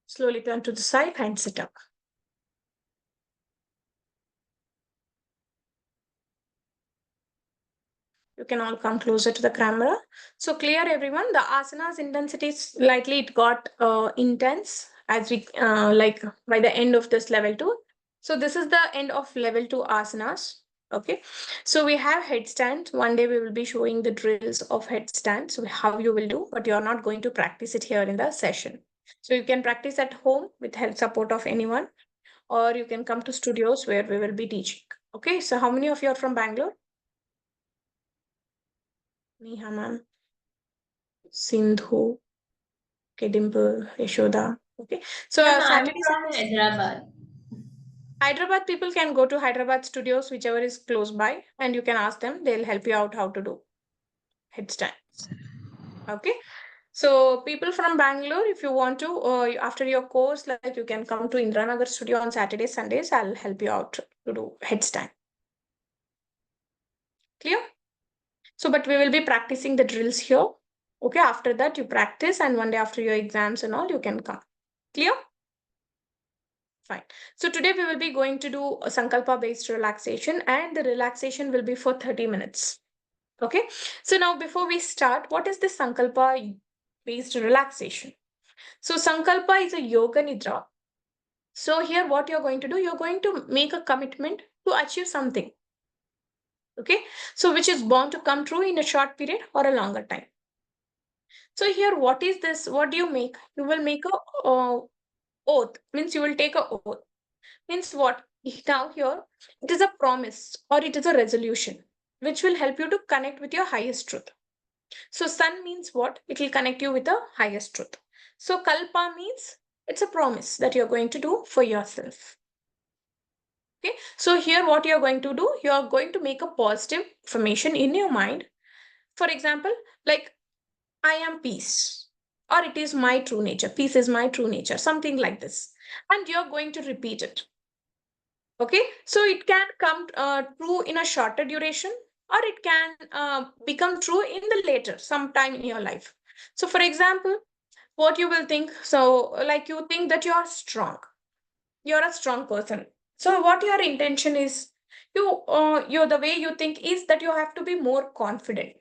Slowly turn to the side and sit up. You can all come closer to the camera. So clear, everyone. The asanas intensity slightly it got intense as we like by the end of this level 2. So this is the end of level 2 asanas. Okay. So we have headstand. One day we will be showing the drills of headstand. So how you will do, but you are not going to practice it here in the session. So you can practice at home with help support of anyone, or you can come to studios where we will be teaching. Okay. So how many of you are from Bangalore? Neha ma'am, Sindhu, okay, Dimple, Yashoda. Okay, so I'm Saturday, from Hyderabad. Hyderabad people can go to Hyderabad studios, whichever is close by, and you can ask them. They'll help you out how to do headstands. Okay, so people from Bangalore, if you want to, after your course, like you can come to Indranagar studio on Saturdays, Sundays. I'll help you out to do headstand. Clear? So, but we will be practicing the drills here. Okay, after that you practice and one day after your exams and all, you can come. Clear? Fine. So today we will be going to do a Sankalpa based relaxation and the relaxation will be for 30 minutes. Okay. So now before we start, what is the Sankalpa based relaxation? So Sankalpa is a yoga nidra. So here what you're going to do, you're going to make a commitment to achieve something. Okay. So which is bound to come true in a short period or a longer time. So here, what is this? What do you make? You will make a oath. Means you will take a oath. Means what? Now here, it is a promise or it is a resolution which will help you to connect with your highest truth. So sun means what? It will connect you with the highest truth. So kalpa means It's a promise that you're going to do for yourself. Okay, so here what you're going to do, you're going to make a positive affirmation in your mind. For example, like, I am peace, or it is my true nature. Peace is my true nature, something like this. And you're going to repeat it. Okay, so it can come true in a shorter duration, or it can become true in the later, sometime in your life. So, for example, what you will think, so like you think that you're strong, you're a strong person. So, what your intention is, you the way you think is that you have to be more confident.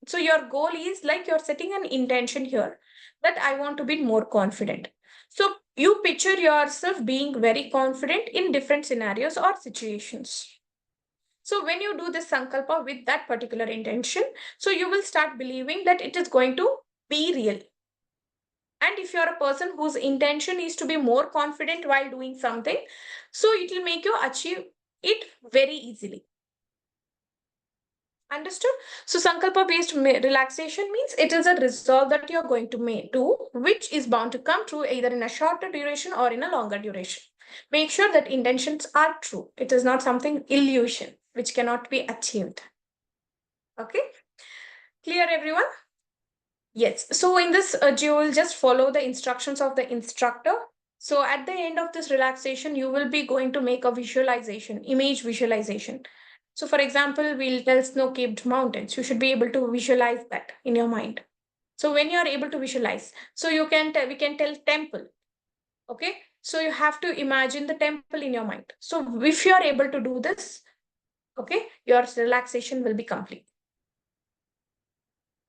So your goal is like you're setting an intention here that I want to be more confident. So you picture yourself being very confident in different scenarios or situations. So when you do this sankalpa with that particular intention, so you will start believing that it is going to be real. And if you're a person whose intention is to be more confident while doing something, so it will make you achieve it very easily. Understood? So sankalpa based relaxation means it is a resolve that you're going to do, which is bound to come true either in a shorter duration or in a longer duration. Make sure that intentions are true. It is not something illusion which cannot be achieved. Okay? Clear, everyone? Yes. So in this, you will just follow the instructions of the instructor. So at the end of this relaxation, you will be going to make a visualization, image visualization. So for example, we'll tell snow-capped mountains. You should be able to visualize that in your mind. So when you are able to visualize, so you can we can tell temple. Okay. So you have to imagine the temple in your mind. So if you are able to do this, okay, your relaxation will be complete.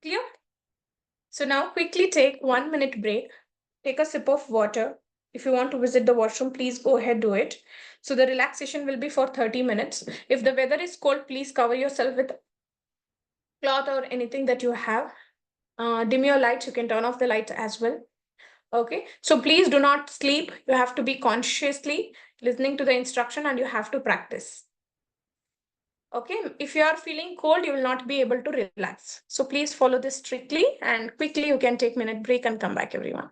Clear? So now quickly take 1 minute break. Take a sip of water. If you want to visit the washroom, please go ahead, do it. So the relaxation will be for 30 minutes. If the weather is cold, please cover yourself with cloth or anything that you have. Dim your lights. You can turn off the lights as well. Okay. So please do not sleep. You have to be consciously listening to the instruction and you have to practice. Okay. If you are feeling cold, you will not be able to relax. So please follow this strictly and quickly you can take a minute break and come back, everyone.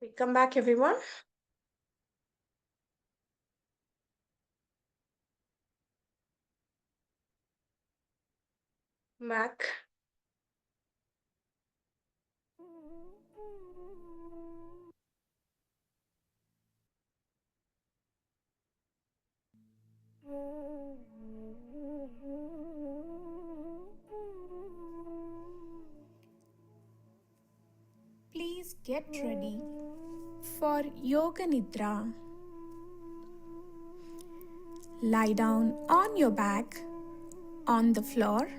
We come back, everyone. Back. Please get ready for Yoga Nidra. Lie down on your back on the floor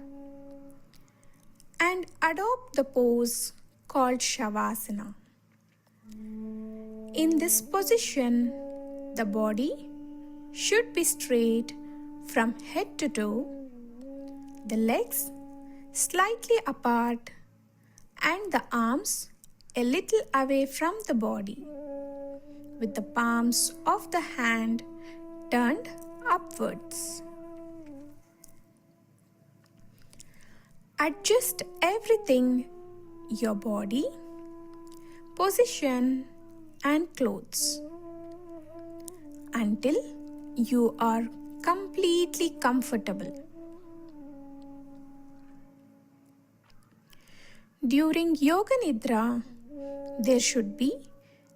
and adopt the pose called Shavasana. In this position, the body should be straight from head to toe, the legs slightly apart, and the arms a little away from the body, with the palms of the hand turned upwards. Adjust everything, your body, position, and clothes. until you are completely comfortable. During Yoga Nidra, there should be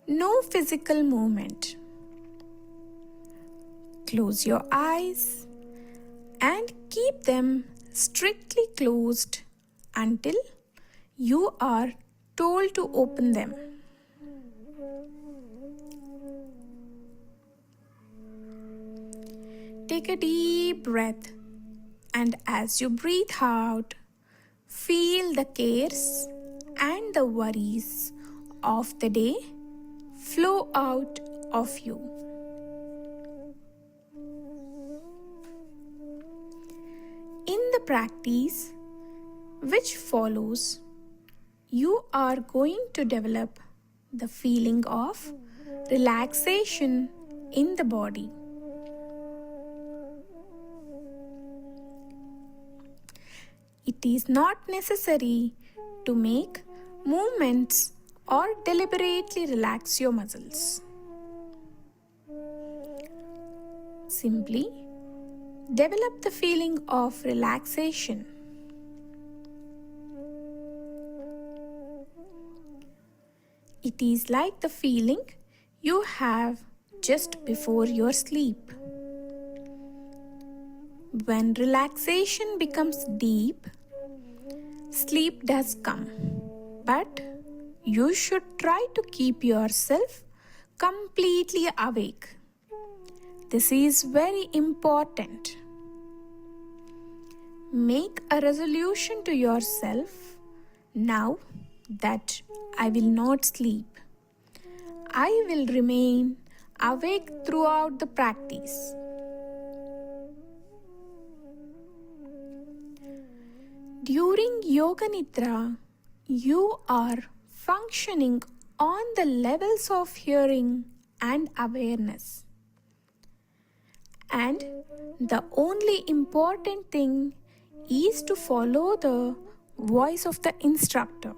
no physical movement. Close your eyes and keep them strictly closed until you are told to open them. Take a deep breath, and as you breathe out, feel the cares and the worries of the day flow out of you. In the practice which follows, you are going to develop the feeling of relaxation in the body. It is not necessary to make movements or deliberately relax your muscles. Simply develop the feeling of relaxation. It is like the feeling you have just before your sleep. When relaxation becomes deep, sleep does come, but you should try to keep yourself completely awake. This is very important. Make a resolution to yourself now that I will not sleep. I will remain awake throughout the practice. During Yoga Nidra, you are functioning on the levels of hearing and awareness. And the only important thing is to follow the voice of the instructor.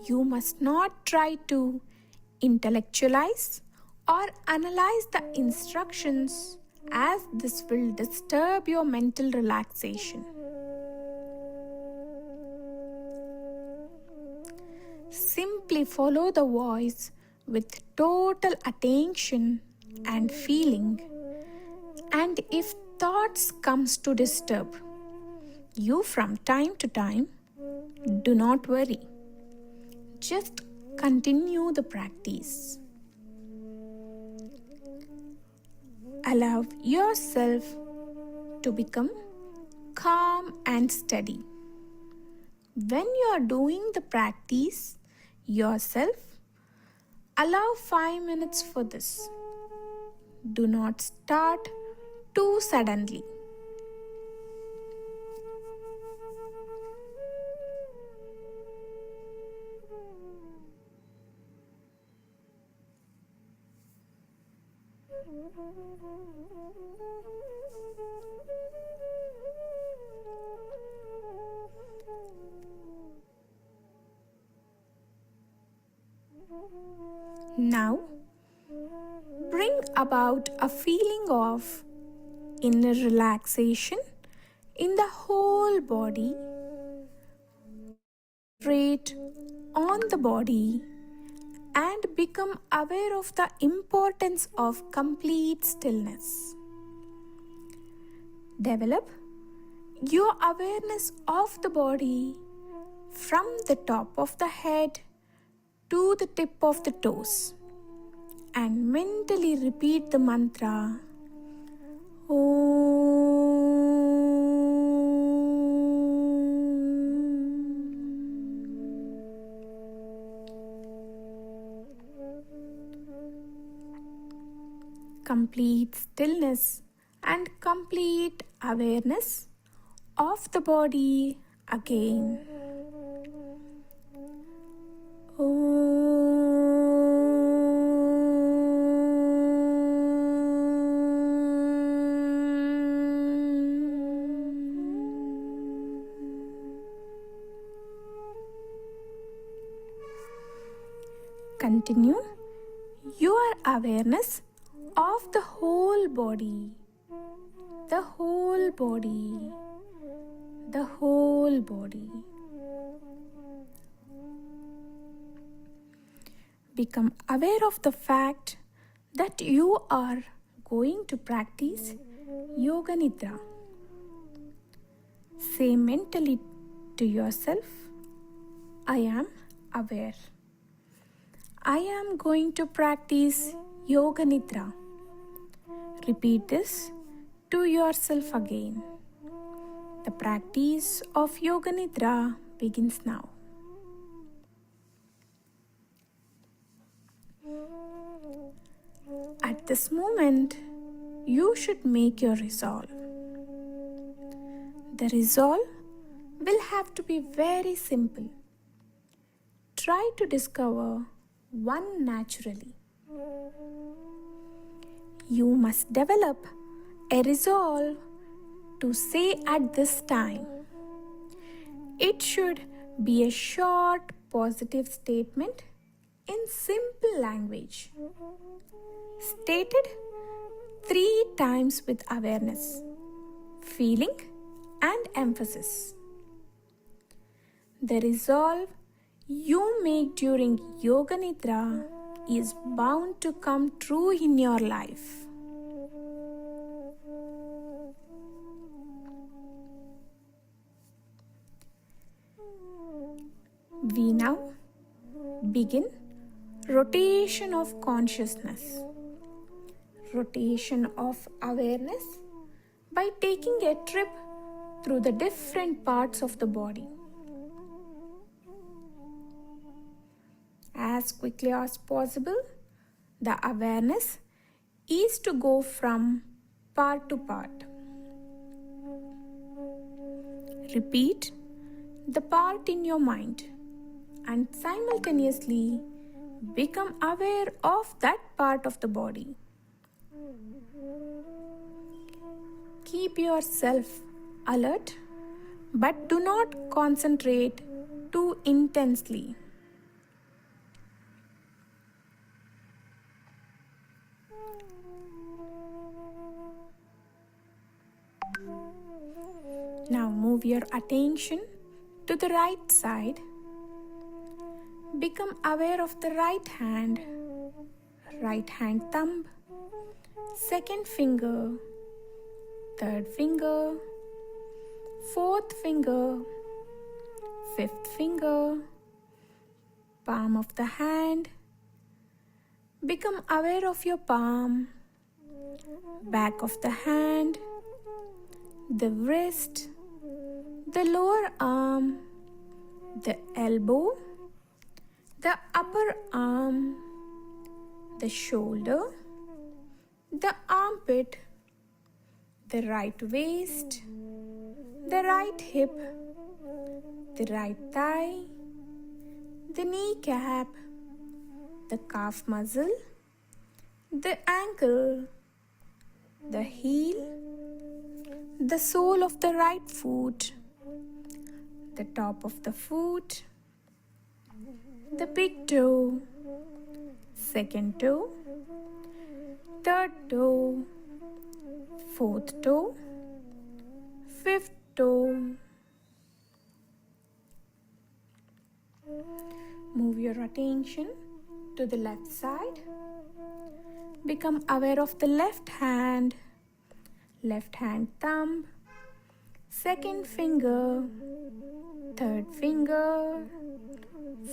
You must not try to intellectualize or analyze the instructions, as this will disturb your mental relaxation. Simply follow the voice with total attention and feeling, and if thoughts comes to disturb you from time to time, do not worry. Just continue the practice. Allow yourself to become calm and steady. When you are doing the practice yourself, allow 5 minutes for this. Do not start too suddenly. Now, bring about a feeling of inner relaxation in the whole body. Concentrate on the body and become aware of the importance of complete stillness. Develop your awareness of the body from the top of the head to the tip of the toes and mentally repeat the mantra complete stillness and complete awareness of the body again. continue your awareness of the whole body. The whole body. The whole body. Become aware of the fact that you are going to practice Yoga Nidra. Say mentally to yourself, I am aware. I am going to practice Yoga Nidra. Repeat this to yourself again. The practice of Yoga Nidra begins now. At this moment, you should make your resolve. The resolve will have to be very simple. Try to discover one naturally. You must develop a resolve to say at this time. It should be a short positive statement in simple language, stated 3 times with awareness, feeling and emphasis. The resolve you make during Yoga Nidra is bound to come true in your life. We now begin rotation of consciousness, rotation of awareness by taking a trip through the different parts of the body. As quickly as possible, the awareness is to go from part to part. Repeat the part in your mind and simultaneously become aware of that part of the body. Keep yourself alert, but do not concentrate too intensely. Now move your attention to the right side. Become aware of the right hand thumb, second finger, third finger, fourth finger, fifth finger, palm of the hand. Become aware of your palm, back of the hand, the wrist, the lower arm, the elbow, the upper arm, the shoulder, the armpit, the right waist, the right hip, the right thigh, the kneecap, the calf muscle, the ankle, the heel, the sole of the right foot, the top of the foot, the big toe, second toe, third toe, fourth toe, fifth toe. Move your attention to the left side. Become aware of the left hand thumb, second finger, third finger,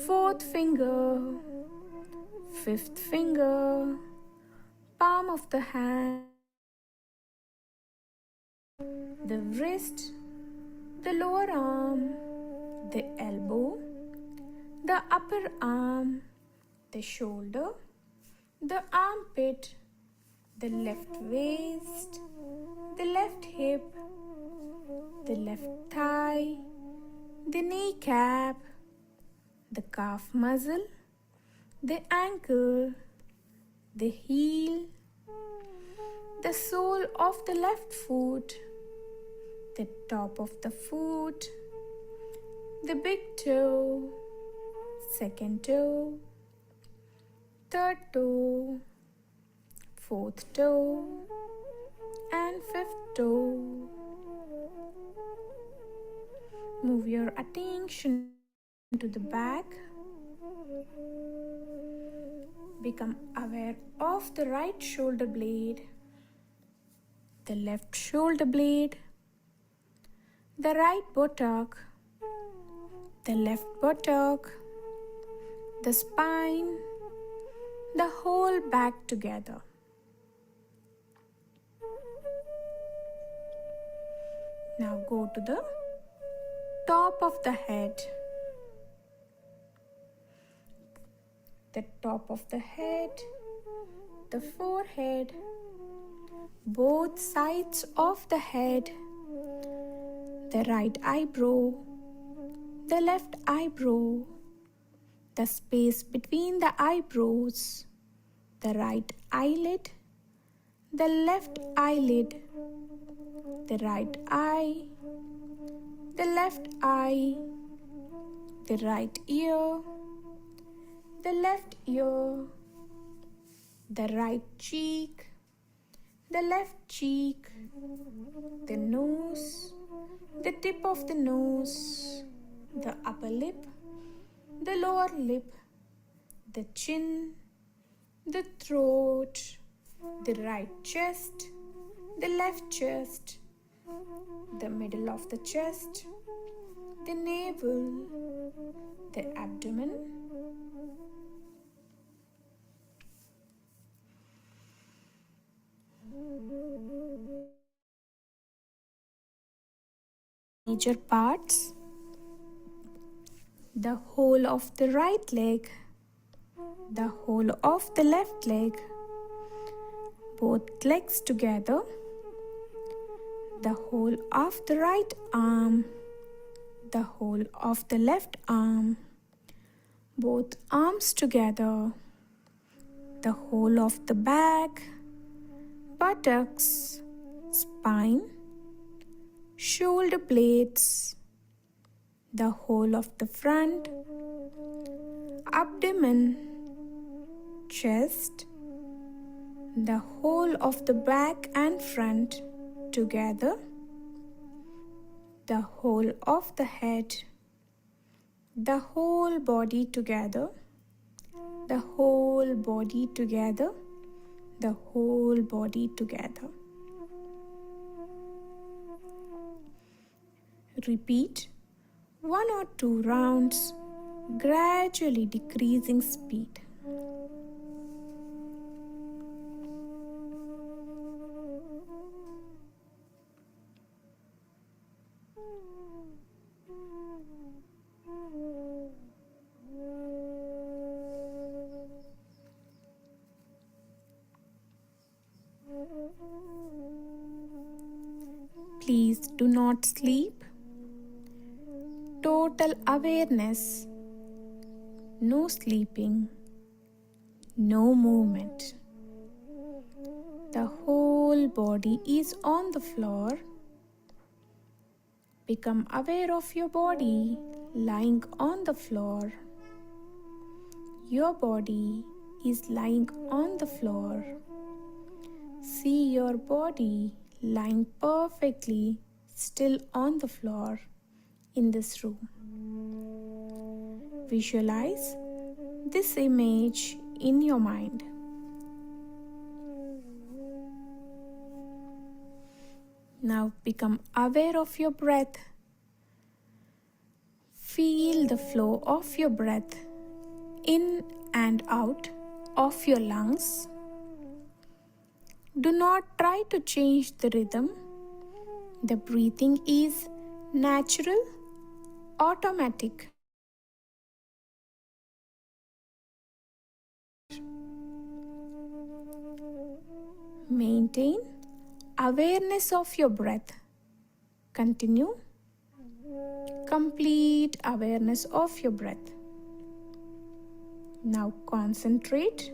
fourth finger, fifth finger, palm of the hand, the wrist, the lower arm, the elbow, the upper arm, the shoulder, the armpit, the left waist, the left hip, the left thigh, the kneecap, the calf muscle, the ankle, the heel, the sole of the left foot, the top of the foot, the big toe, second toe, third toe, fourth toe, and fifth toe. Move your attention to the back. Become aware of the right shoulder blade, the left shoulder blade, the right buttock, the left buttock, the spine, the whole back together. Now go to the top of the head. The top of the head, the forehead, both sides of the head, the right eyebrow, the left eyebrow, the space between the eyebrows, the right eyelid, the left eyelid, the right eye, the left eye, the right ear, the left ear, the right cheek, the left cheek, the nose, the tip of the nose, the upper lip, the lower lip, the chin, the throat, the right chest, the left chest, the middle of the chest, the navel, the abdomen, major parts, the whole of the right leg, the whole of the left leg, both legs together, the whole of the right arm, the whole of the left arm, both arms together, the whole of the back, buttocks, spine, shoulder blades, the whole of the front, abdomen, chest, the whole of the back and front together, the whole of the head, the whole body together, the whole body together, the whole body together. Repeat 1 or 2 rounds, gradually decreasing speed. Please do not sleep. Total awareness, no sleeping, no movement. The whole body is on the floor. Become aware of your body lying on the floor. Your body is lying on the floor. See your body lying perfectly still on the floor in this room. Visualize this image in your mind. Now become aware of your breath. Feel the flow of your breath in and out of your lungs. Do not try to change the rhythm. The breathing is natural, automatic. Maintain awareness of your breath. Continue. Complete awareness of your breath. Now concentrate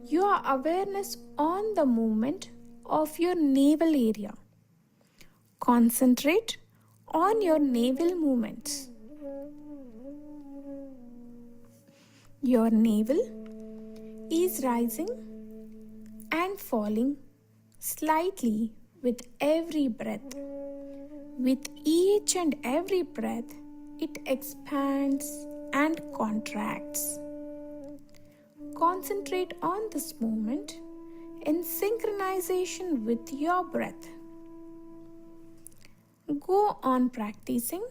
your awareness on the movement of your navel area. Concentrate on your navel movements. Your navel is rising and falling slightly with every breath. With each and every breath, it expands and contracts. Concentrate on this moment in synchronization with your breath. Go on practicing,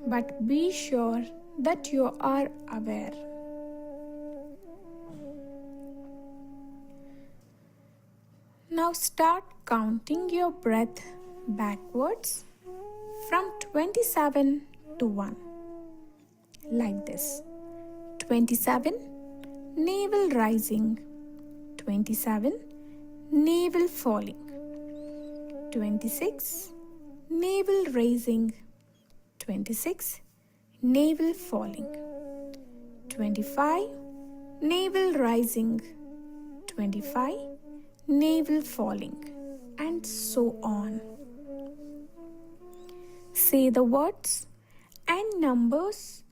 but be sure that you are aware. Now start counting your breath backwards from 27 to 1. Like this. 27, navel rising. 27, navel falling. 26, navel raising. 26, navel falling. 25, navel rising. 25, navel falling, and so on. Say the words and numbers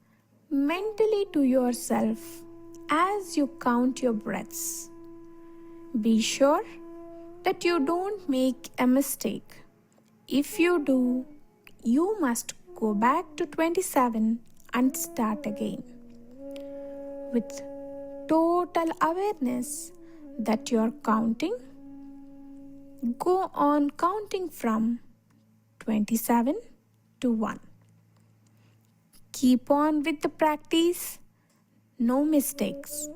mentally to yourself as you count your breaths. Be sure that you don't make a mistake. If you do, you must go back to 27 and start again. With total awareness that you're counting, go on counting from 27 to 1. Keep on with the practice, no mistakes.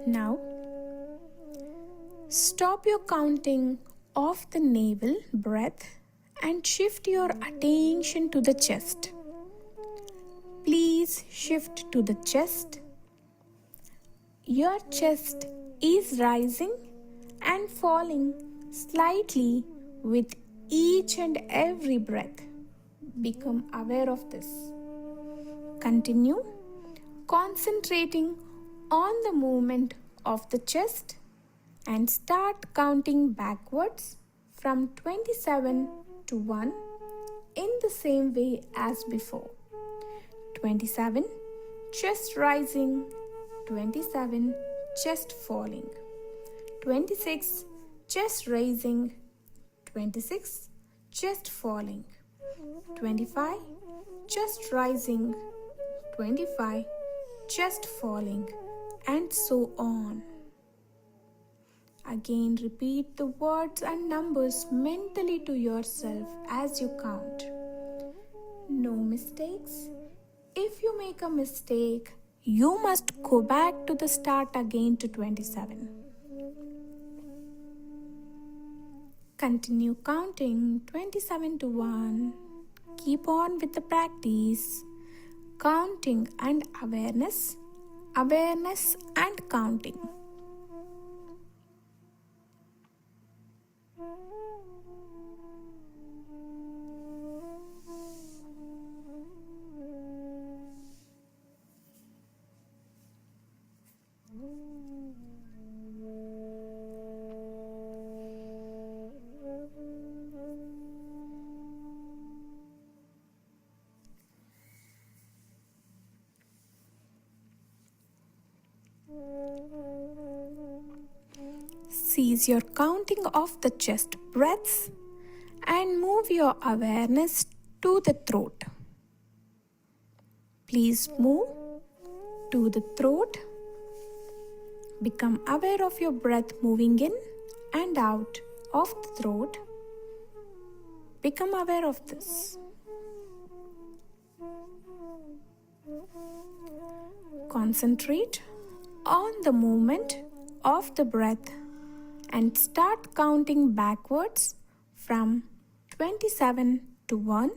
Now, stop your counting of the navel breath and shift your attention to the chest. Please shift to the chest. Your chest is rising and falling slightly with each and every breath. Become aware of this. Continue concentrating on the movement of the chest and start counting backwards from 27 to 1 in the same way as before. 27, chest rising. 27, chest falling. 26, chest raising. 26, chest falling. 25, chest rising. 25, chest falling, and so on. Again, repeat the words and numbers mentally to yourself as you count. No mistakes. If you make a mistake, you must go back to the start again to 27. Continue counting 27 to 1. Keep on with the practice. Counting and awareness, awareness and counting. Cease your counting of the chest breaths and move your awareness to the throat. Please move to the throat. Become aware of your breath moving in and out of the throat. Become aware of this. Concentrate on the movement of the breath and start counting backwards from 27 to 1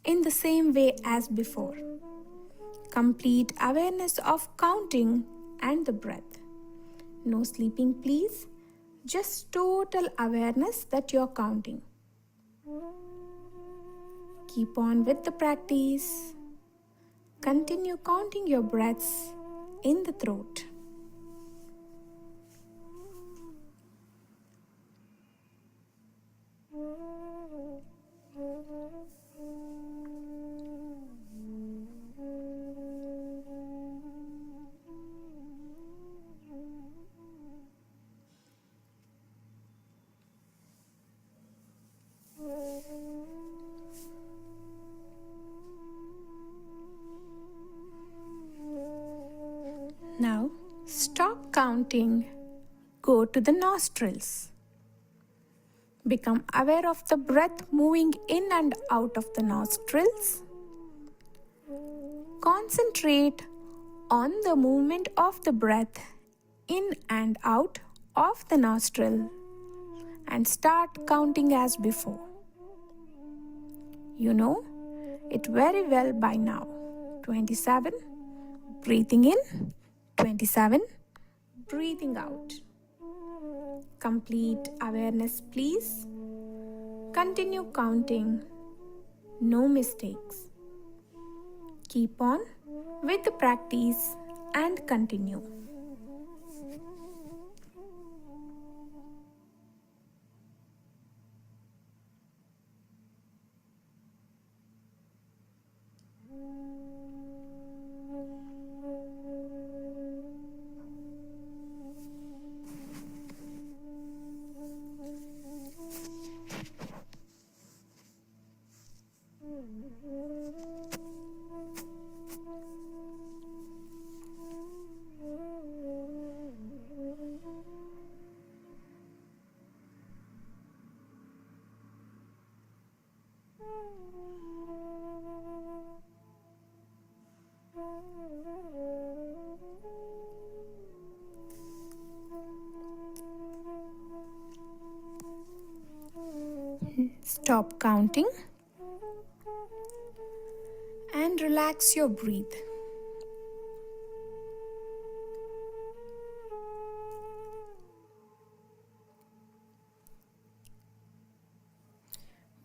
in the same way as before. Complete awareness of counting and the breath. No sleeping, please. Just total awareness that you're counting. Keep on with the practice. Continue counting your breaths in the throat. Now stop counting. Go to the nostrils. Become aware of the breath moving in and out of the nostrils. Concentrate on the movement of the breath in and out of the nostril and start counting as before. You know it very well by now. 27, breathing in, 27, breathing out. Complete awareness, please. Continue counting. No mistakes. Keep on with the practice and continue. Stop counting and relax your breath.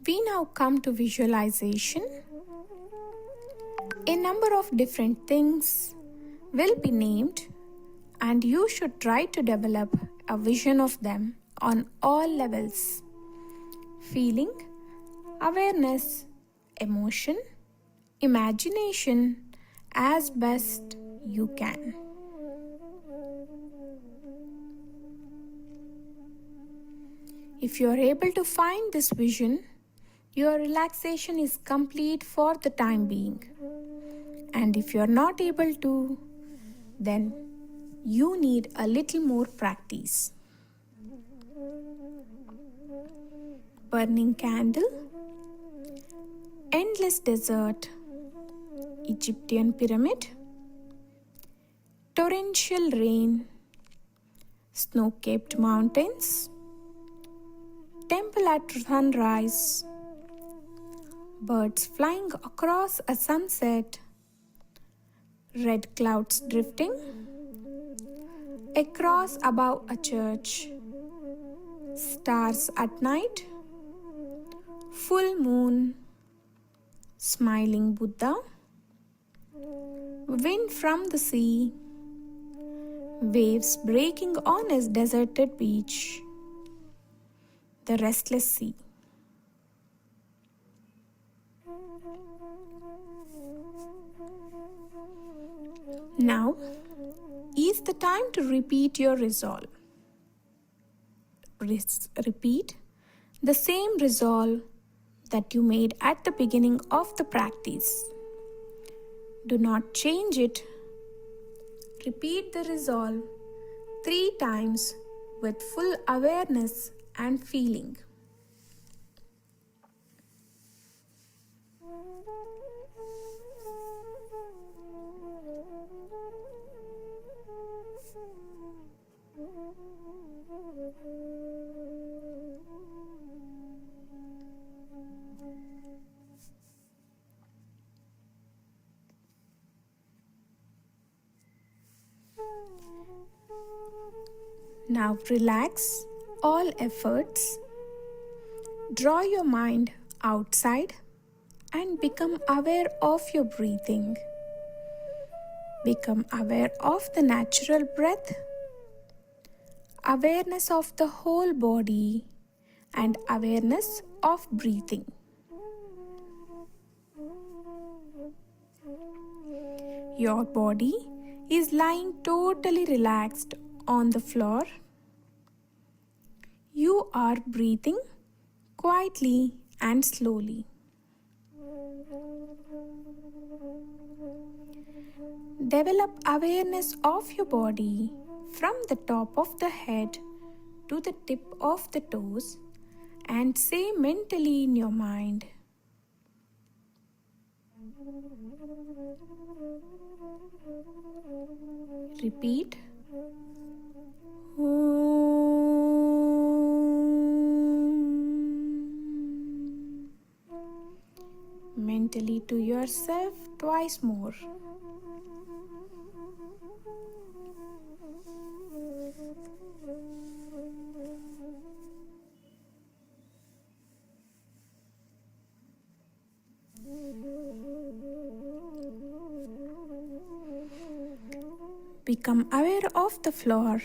We now come to visualization. A number of different things will be named, and you should try to develop a vision of them on all levels: feeling, awareness, emotion, imagination, as best you can. If you are able to find this vision, your relaxation is complete for the time being. And if you are not able to, then you need a little more practice. Burning candle, endless desert, Egyptian pyramid, torrential rain, snow-capped mountains, temple at sunrise, birds flying across a sunset, red clouds drifting across above a church, stars at night, full moon, smiling Buddha, wind from the sea, waves breaking on a deserted beach, the restless sea. Now is the time to repeat your resolve. Repeat the same resolve that you made at the beginning of the practice. Do not change it. Repeat the resolve 3 times with full awareness and feeling. Now relax all efforts. Draw your mind outside and become aware of your breathing. Become aware of the natural breath, awareness of the whole body, and awareness of breathing. Your body is lying totally relaxed on the floor. You are breathing quietly and slowly. Develop awareness of your body from the top of the head to the tip of the toes and say mentally in your mind, repeat, Om. Mentally to yourself twice more. Become aware of the floor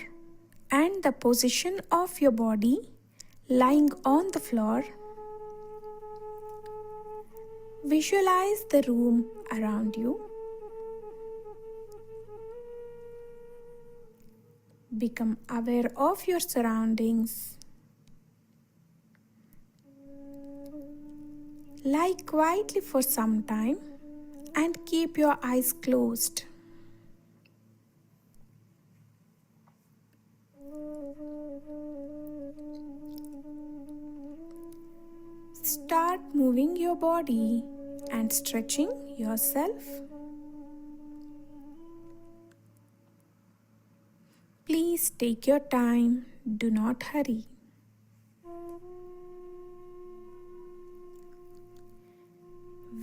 and the position of your body lying on the floor. Visualize the room around you. Become aware of your surroundings. Lie quietly for some time and keep your eyes closed. Start moving your body and stretching yourself. Please take your time, do not hurry.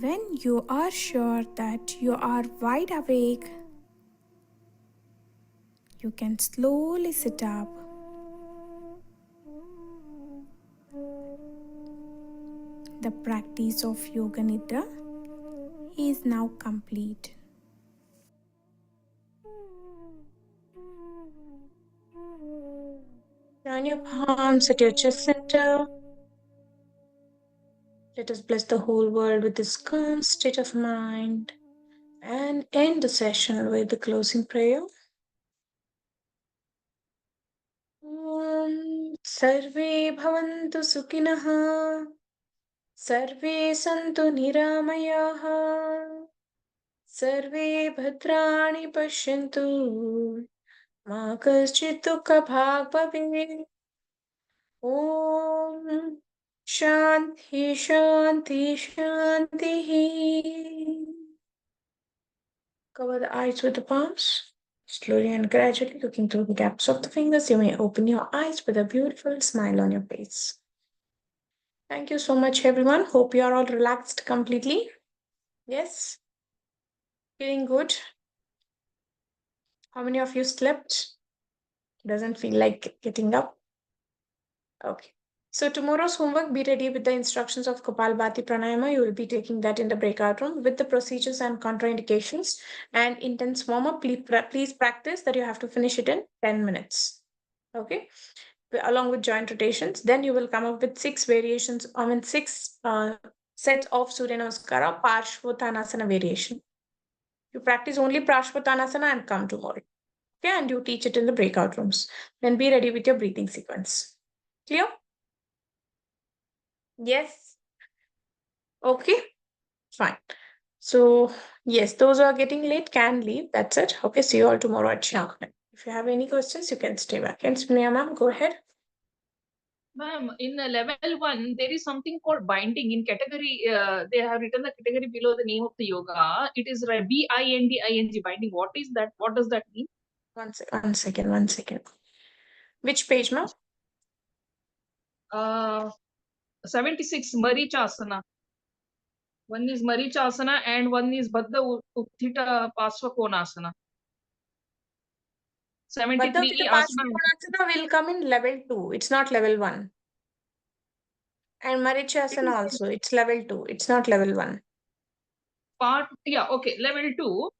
When you are sure that you are wide awake, you can slowly sit up. The practice of Yoga Nidra is now complete. Join your palms at your chest center. Let us bless the whole world with this calm state of mind and end the session with the closing prayer. Om Sarve Bhavantu Sukhinah Sarve Santu Niramayaha Sarve Bhadrani Pashyantu Ma Kaschit Dukha Bhag Bhavet. Om Shanti Shanti Shanti. Cover the eyes with the palms. Slowly and gradually looking through the gaps of the fingers, you may open your eyes with a beautiful smile on your face. Thank you so much, everyone. Hope you are all relaxed completely. Yes? Feeling good? How many of you slept? Doesn't feel like getting up? Okay. So tomorrow's homework, be ready with the instructions of Kapalbhati Pranayama. You will be taking that in the breakout room with the procedures and contraindications and intense warm-up. Please practice that you have to finish it in 10 minutes. Okay. Along with joint rotations. Then you will come up with 6 variations, six sets of Surya Namaskara, Parshvottanasana variation. You practice only Parshvottanasana and come tomorrow. Okay, and you teach it in the breakout rooms. Then be ready with your breathing sequence. Clear? Yes. Okay, fine. So, yes, those who are getting late can leave. That's it. Okay, see you all tomorrow at sharp. If you have any questions, you can stay back. And Sneha ma'am, go ahead. Ma'am, in level 1, there is something called binding. In category, they have written the category below the name of the yoga. It is BINDING, binding. What is that? What does that mean? One second. Which page, ma'am? 76, Marichasana. One is Marichasana and one is Baddha Utthita Pasvakonasana. But the 73 Pasvakonasana will come in level 2. It's not level 1. And Marichasana also. It's level 2. It's not level 1. part, yeah, okay, level 2,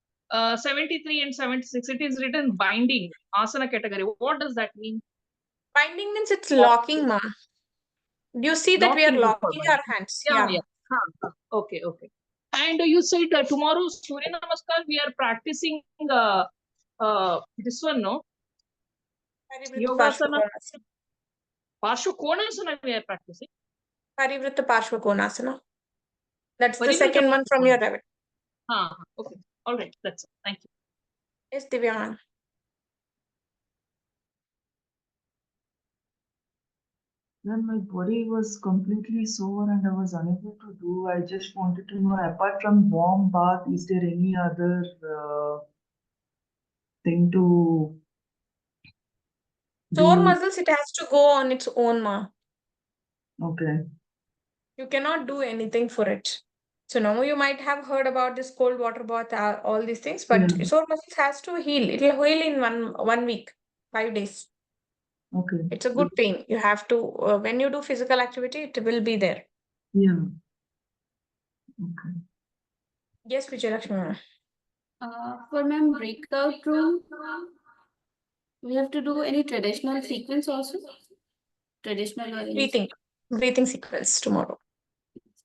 73 and 76, it is written binding, asana category. What does that mean? Binding means it's locking, ma. Do you see that we are Locking is for locking our binding. hands? Yeah, yeah. Okay, okay. And you said tomorrow Surya Namaskar, we are practicing this one, no? Parivrtta Yogasana, Parshvakonasana. Parshvakonasana we are practicing. Parivrtta Parshvakonasana. That's the Parivrtta second one from your level. Okay, all right, that's it. Thank you. Yes, Divya ma'am. Then my body was completely sore and I was unable to do. I just wanted to know, apart from warm bath, is there any other thing to Sore do? muscles, it has to go on its own, ma. Okay. You cannot do anything for it. So now you might have heard about this cold water bath, all these things, but Yeah. sore muscles has to heal. It will heal in one week, 5 days. Okay. It's a good pain. You have to, when you do physical activity, it will be there. Yeah. Okay. Yes, Vijayalakshmi ma'am. For ma'am, breakout room, we have to do any traditional sequence also? Traditional or any? Breathing sequence tomorrow.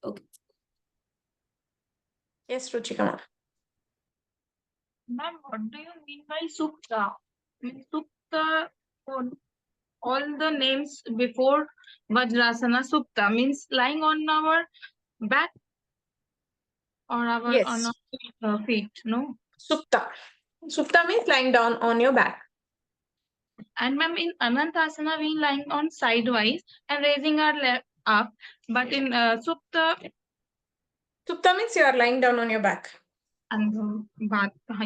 Okay. Yes, Ruchika ma'am. Ma'am, what do you mean by Supta? Supta, all the names before Vajrasana, Supta means lying on our back or our Yes. on our feet, no? Supta. Supta means lying down on your back. And ma'am, in Anantasana, we lying on sidewise and raising our leg up. But in Supta Supta means you are lying down on your back. and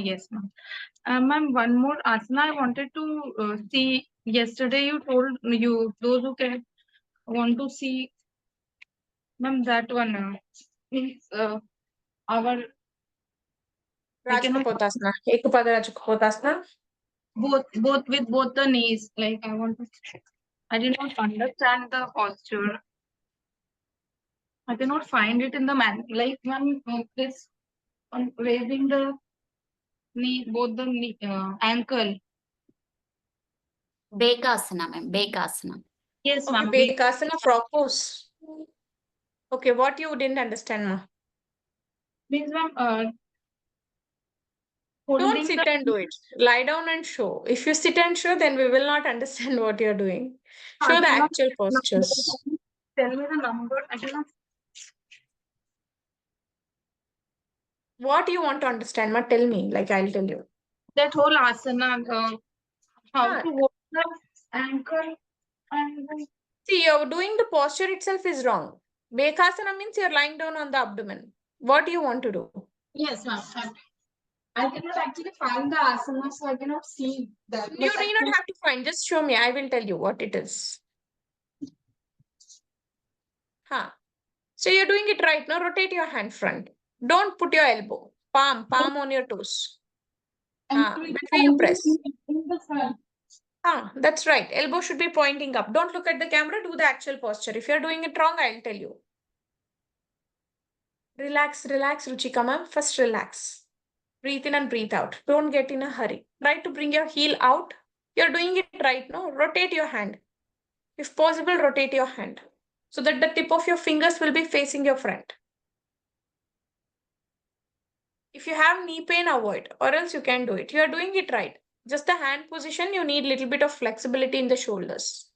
yes, ma'am. Ma'am, one more asana I wanted to see. Yesterday you told you those who can want to see, ma'am, that one means our I cannot Rajkapotasana. Ekapada Rajkapotasana. both with both the knees. Like I want to, I did not understand the posture. I cannot find it in the man. Like one this on raising the knee, both the knee, ankle. Bekasana, ma'am. Bekasana. Yes, Okay, ma'am. Bekasana frog pose. Okay, what you didn't understand, ma? Means ma'am, Don't holding sit the and do it. Lie down and show. If you sit and show, then we will not understand what you're doing. Show the cannot- actual postures. Tell me the number. I cannot. What you want to understand, ma? Tell me, like I'll tell you. That whole asana, how Ah. to hold the ankle and then See, you're doing the posture itself is wrong. Bekasana means you're lying down on the abdomen. What do you want to do? yes, ma'am. I cannot actually find the asana, so I cannot see that. You need not have to find, just show me. I will tell you what it is. Huh. So you're doing it right now. Rotate your hand front. Don't put your elbow. Palm on your toes. Between you press. In the front. That's right. Elbow should be pointing up. Don't look at the camera. Do the actual posture. If you're doing it wrong, I'll tell you. Relax, Ruchika ma'am. First relax. Breathe in and breathe out. Don't get in a hurry. Try to bring your heel out. You're doing it right now. Rotate your hand. If possible, rotate your hand so that the tip of your fingers will be facing your front. If you have knee pain, avoid, or else you can do it. You are doing it right. Just the hand position, you need little bit of flexibility in the shoulders.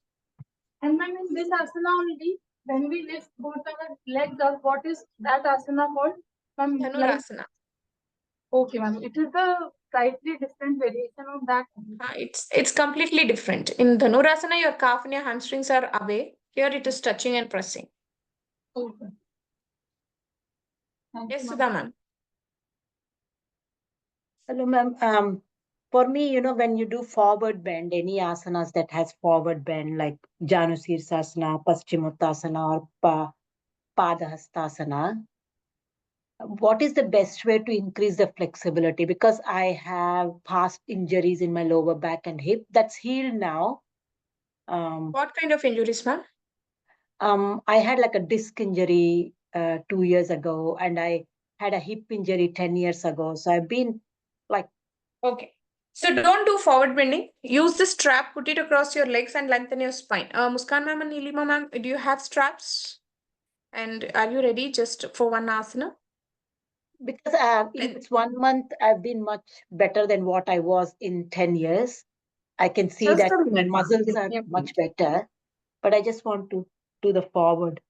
And then in this asana only, when we lift both our legs up, what is that asana called? Ma'am, like, Dhanurasana. okay, ma'am. It is a slightly different variation of that. It's completely different. In Dhanurasana, your calf and your hamstrings are away. Here it is touching and pressing. Okay. Thank Yes, you, ma'am. Sudha ma'am. Hello, ma'am. For me, when you do forward bend, any asanas that has forward bend, like Janu Sirsasana, Paschimottanasana, or Padahastasana, what is the best way to increase the flexibility? Because I have past injuries in my lower back and hip. That's healed now. What kind of injuries, ma'am? I had like a disc injury 2 years ago, and I had a hip injury 10 years ago. So I've been like, Okay. So don't do forward bending. Use the strap, put it across your legs and lengthen your spine. Muskan ma'am and Nilima ma'am, do you have straps? And are you ready just for one asana? because in Let- this 1 month, I've been much better than what I was in 10 years. I can see Just that a minute, my ma'am. muscles Give are me a much better, but I just want to do the forward.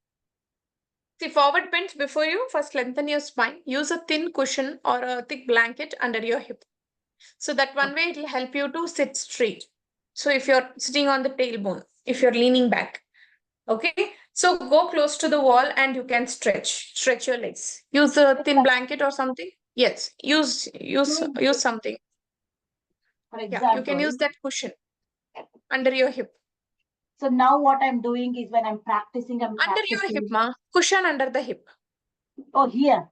See, forward bends before you. First, lengthen your spine. Use a thin cushion or a thick blanket under your hip. So that one way it will help you to sit straight. So if you're sitting on the tailbone, if you're leaning back, okay. So go close to the wall and you can stretch your legs. Use a thin blanket or something. Yes, use something. For Yeah, you can example, use that cushion under your hip. so now what I'm doing is when I'm practicing, Under your hip, ma. Cushion under the hip. Oh, here.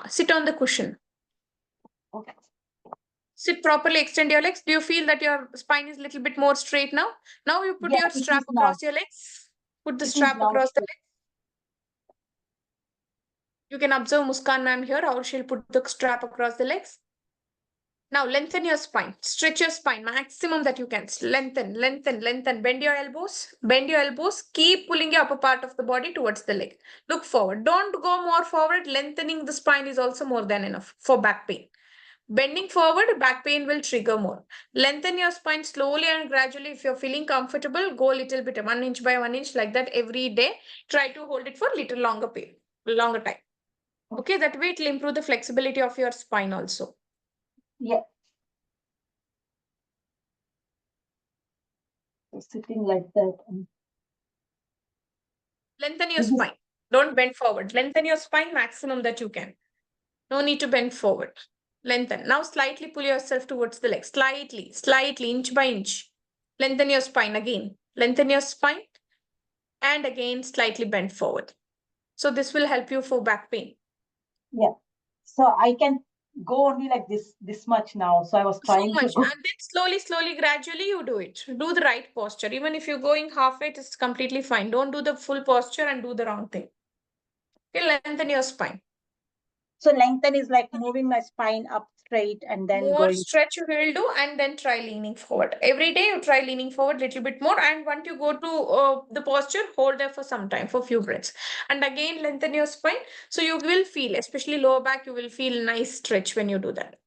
Sit on the cushion. Okay. Sit properly, extend your legs. Do you feel that your spine is a little bit more straight now? Now you put Yeah, your it strap is now. across your legs. Put the It is strap now across the straight. legs. You can observe Muskan ma'am here, how she'll put the strap across the legs. Now lengthen your spine. Stretch your spine, maximum that you can. Lengthen, lengthen, lengthen. Bend your elbows. Bend your elbows. Keep pulling your upper part of the body towards the leg. Look forward. Don't go more forward. Lengthening the spine is also more than enough for back pain. Bending forward, back pain will trigger more. Lengthen your spine slowly and gradually. If you're feeling comfortable, go a little bit 1 inch by 1 inch like that every day. Try to hold it for a little longer time. Okay, that way it will improve the flexibility of your spine also. Yeah. So sitting like that. Lengthen your This is- spine. Don't bend forward. Lengthen your spine maximum that you can. No need to bend forward. Lengthen. Now slightly pull yourself towards the leg. Slightly, inch by inch. Lengthen your spine again. Lengthen your spine. And again, slightly bend forward. So this will help you for back pain. Yeah. So I can go only like this much now. So I was So trying to much. go. And then slowly, gradually you do it. Do the right posture. Even if you're going halfway, it's completely fine. Don't do the full posture and do the wrong thing. Okay, lengthen your spine. So lengthen is like moving my spine up straight and then More going. stretch you will do and then try leaning forward. Every day you try leaning forward a little bit more, and once you go to the posture, hold there for some time, for few breaths. And again, lengthen your spine. So you will feel, especially lower back, you will feel nice stretch when you do that.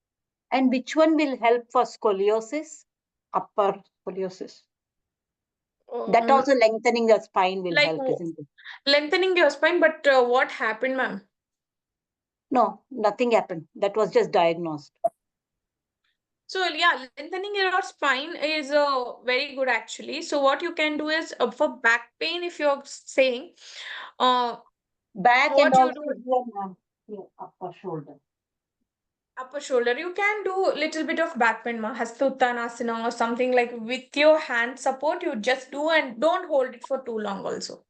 And which one will help for scoliosis? Upper scoliosis. That also lengthening the spine will like help, isn't it? lengthening your spine, but what happened, ma'am? No, nothing happened. That was just diagnosed. So yeah, lengthening your spine is very good actually. So what you can do is for back pain, if you're saying, Back what and you also do, here, upper shoulder. upper shoulder, you can do little bit of back bend, Hasta Uttanasana or something like with your hand support. You just do and don't hold it for too long also.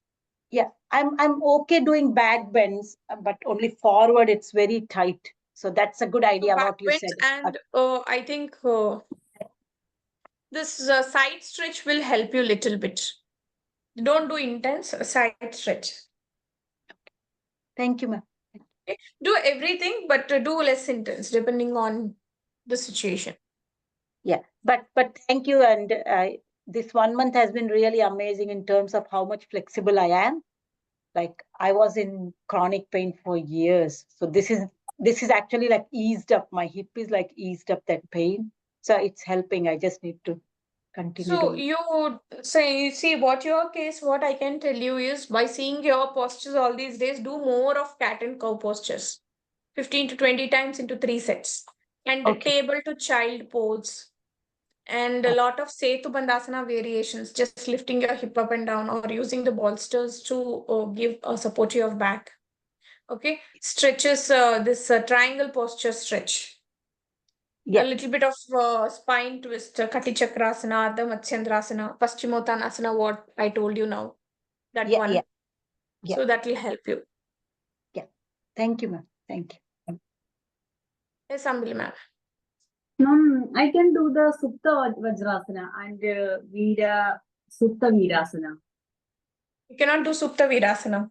Yeah, I'm okay doing back bends, but only forward it's very tight. So that's a good idea Back what you bends said. and I think this side stretch will help you little bit. Don't do intense side stretch. Thank you, ma'am. Okay? Do everything, but do less intense depending on the situation. Yeah, but thank you. And this 1 month has been really amazing in terms of how much flexible I am. Like I was in chronic pain for years. So this is actually like eased up. My hip is like eased up that pain. So it's helping. I just need to continue So doing. you say, see what your case, what I can tell you is by seeing your postures all these days, do more of cat and cow postures, 15 to 20 times into 3 sets, and Okay. table to child pose, and a lot of Setu Bandhasana variations, just lifting your hip up and down or using the bolsters to give a support to your back. Okay, stretches, this triangle posture stretch. Yeah. A little bit of spine twist, Kati Chakrasana, Ardha Matsyendrasana, Paschimottanasana, what I told you now. That Yeah, one. yeah. Yeah. So that will help you. Yeah. Thank you, ma'am. Thank you. Yes, Ambili ma'am. I can do the Supta Vajrasana and Veera Supta Veerasana. You cannot do Supta Virasana.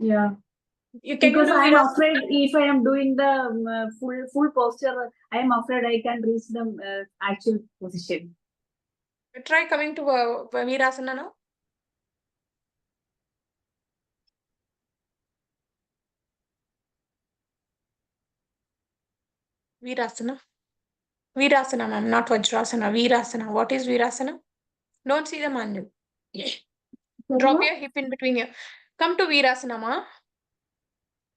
Yeah. You can Because do I am Virasana. afraid if I am doing the full posture, I am afraid I can reach the actual position. Try coming to Virasana now. Virasana. Virasana, ma'am, not Vajrasana. Virasana. What is Virasana? Don't see the manual. Drop your hip in between your. Come to Virasana, ma.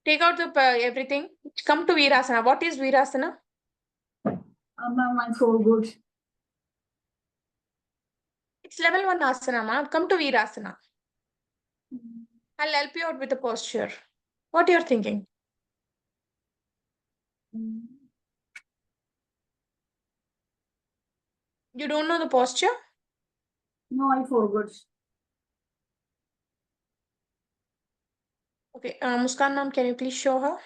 Take out the everything. Come to Virasana. What is Virasana? Ma'am, I forgot. It's level 1 asana, ma. Come to Virasana. I'll help you out with the posture. What you're thinking? You don't know the posture? No, I forgot. Okay, Muskan ma'am, can you please show her?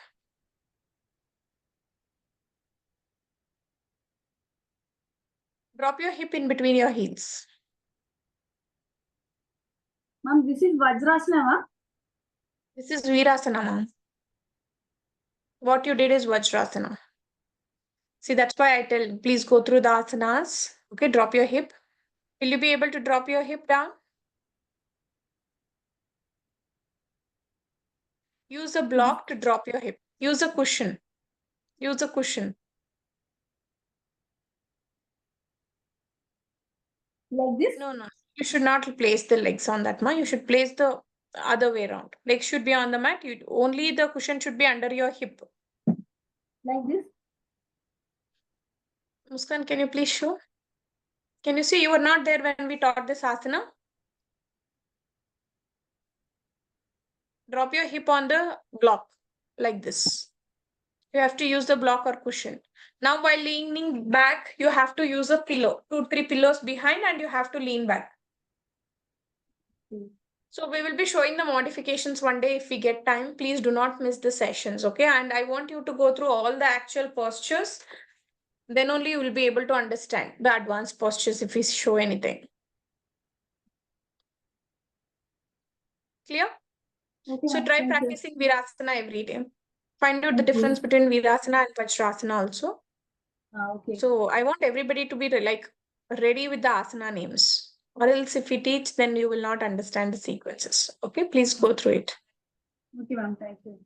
Drop your hip in between your heels. Ma'am, this is Vajrasana, ma'am. This is Virasana, ma'am. What you did is Vajrasana. See, that's why I tell, please go through the asanas. Okay, drop your hip. Will you be able to drop your hip down? Use a block to drop your hip. Use a cushion. Use a cushion. Like this? No, no. You should not place the legs on that, ma. You should place the other way around. Legs should be on the mat. You only the cushion should be under your hip. Like this? Muskan, can you please show? Can you see you were not there when we taught this asana? Drop your hip on the block like this. You have to use the block or cushion. Now, while leaning back, you have to use a pillow, 2-3 pillows behind, and you have to lean back. So we will be showing the modifications one day if we get time. Please do not miss the sessions, okay? And I want you to go through all the actual postures. Then only you will be able to understand the advanced postures if we show anything. Clear? Okay, So ma'am. try Thank you. practicing Virasana every day. Find out the Thank you. difference between Virasana and Vajrasana also. Okay. So I want everybody to be like ready with the asana names. Or else if we teach, then you will not understand the sequences. Okay, please go through it. Okay, ma'am. Thank you.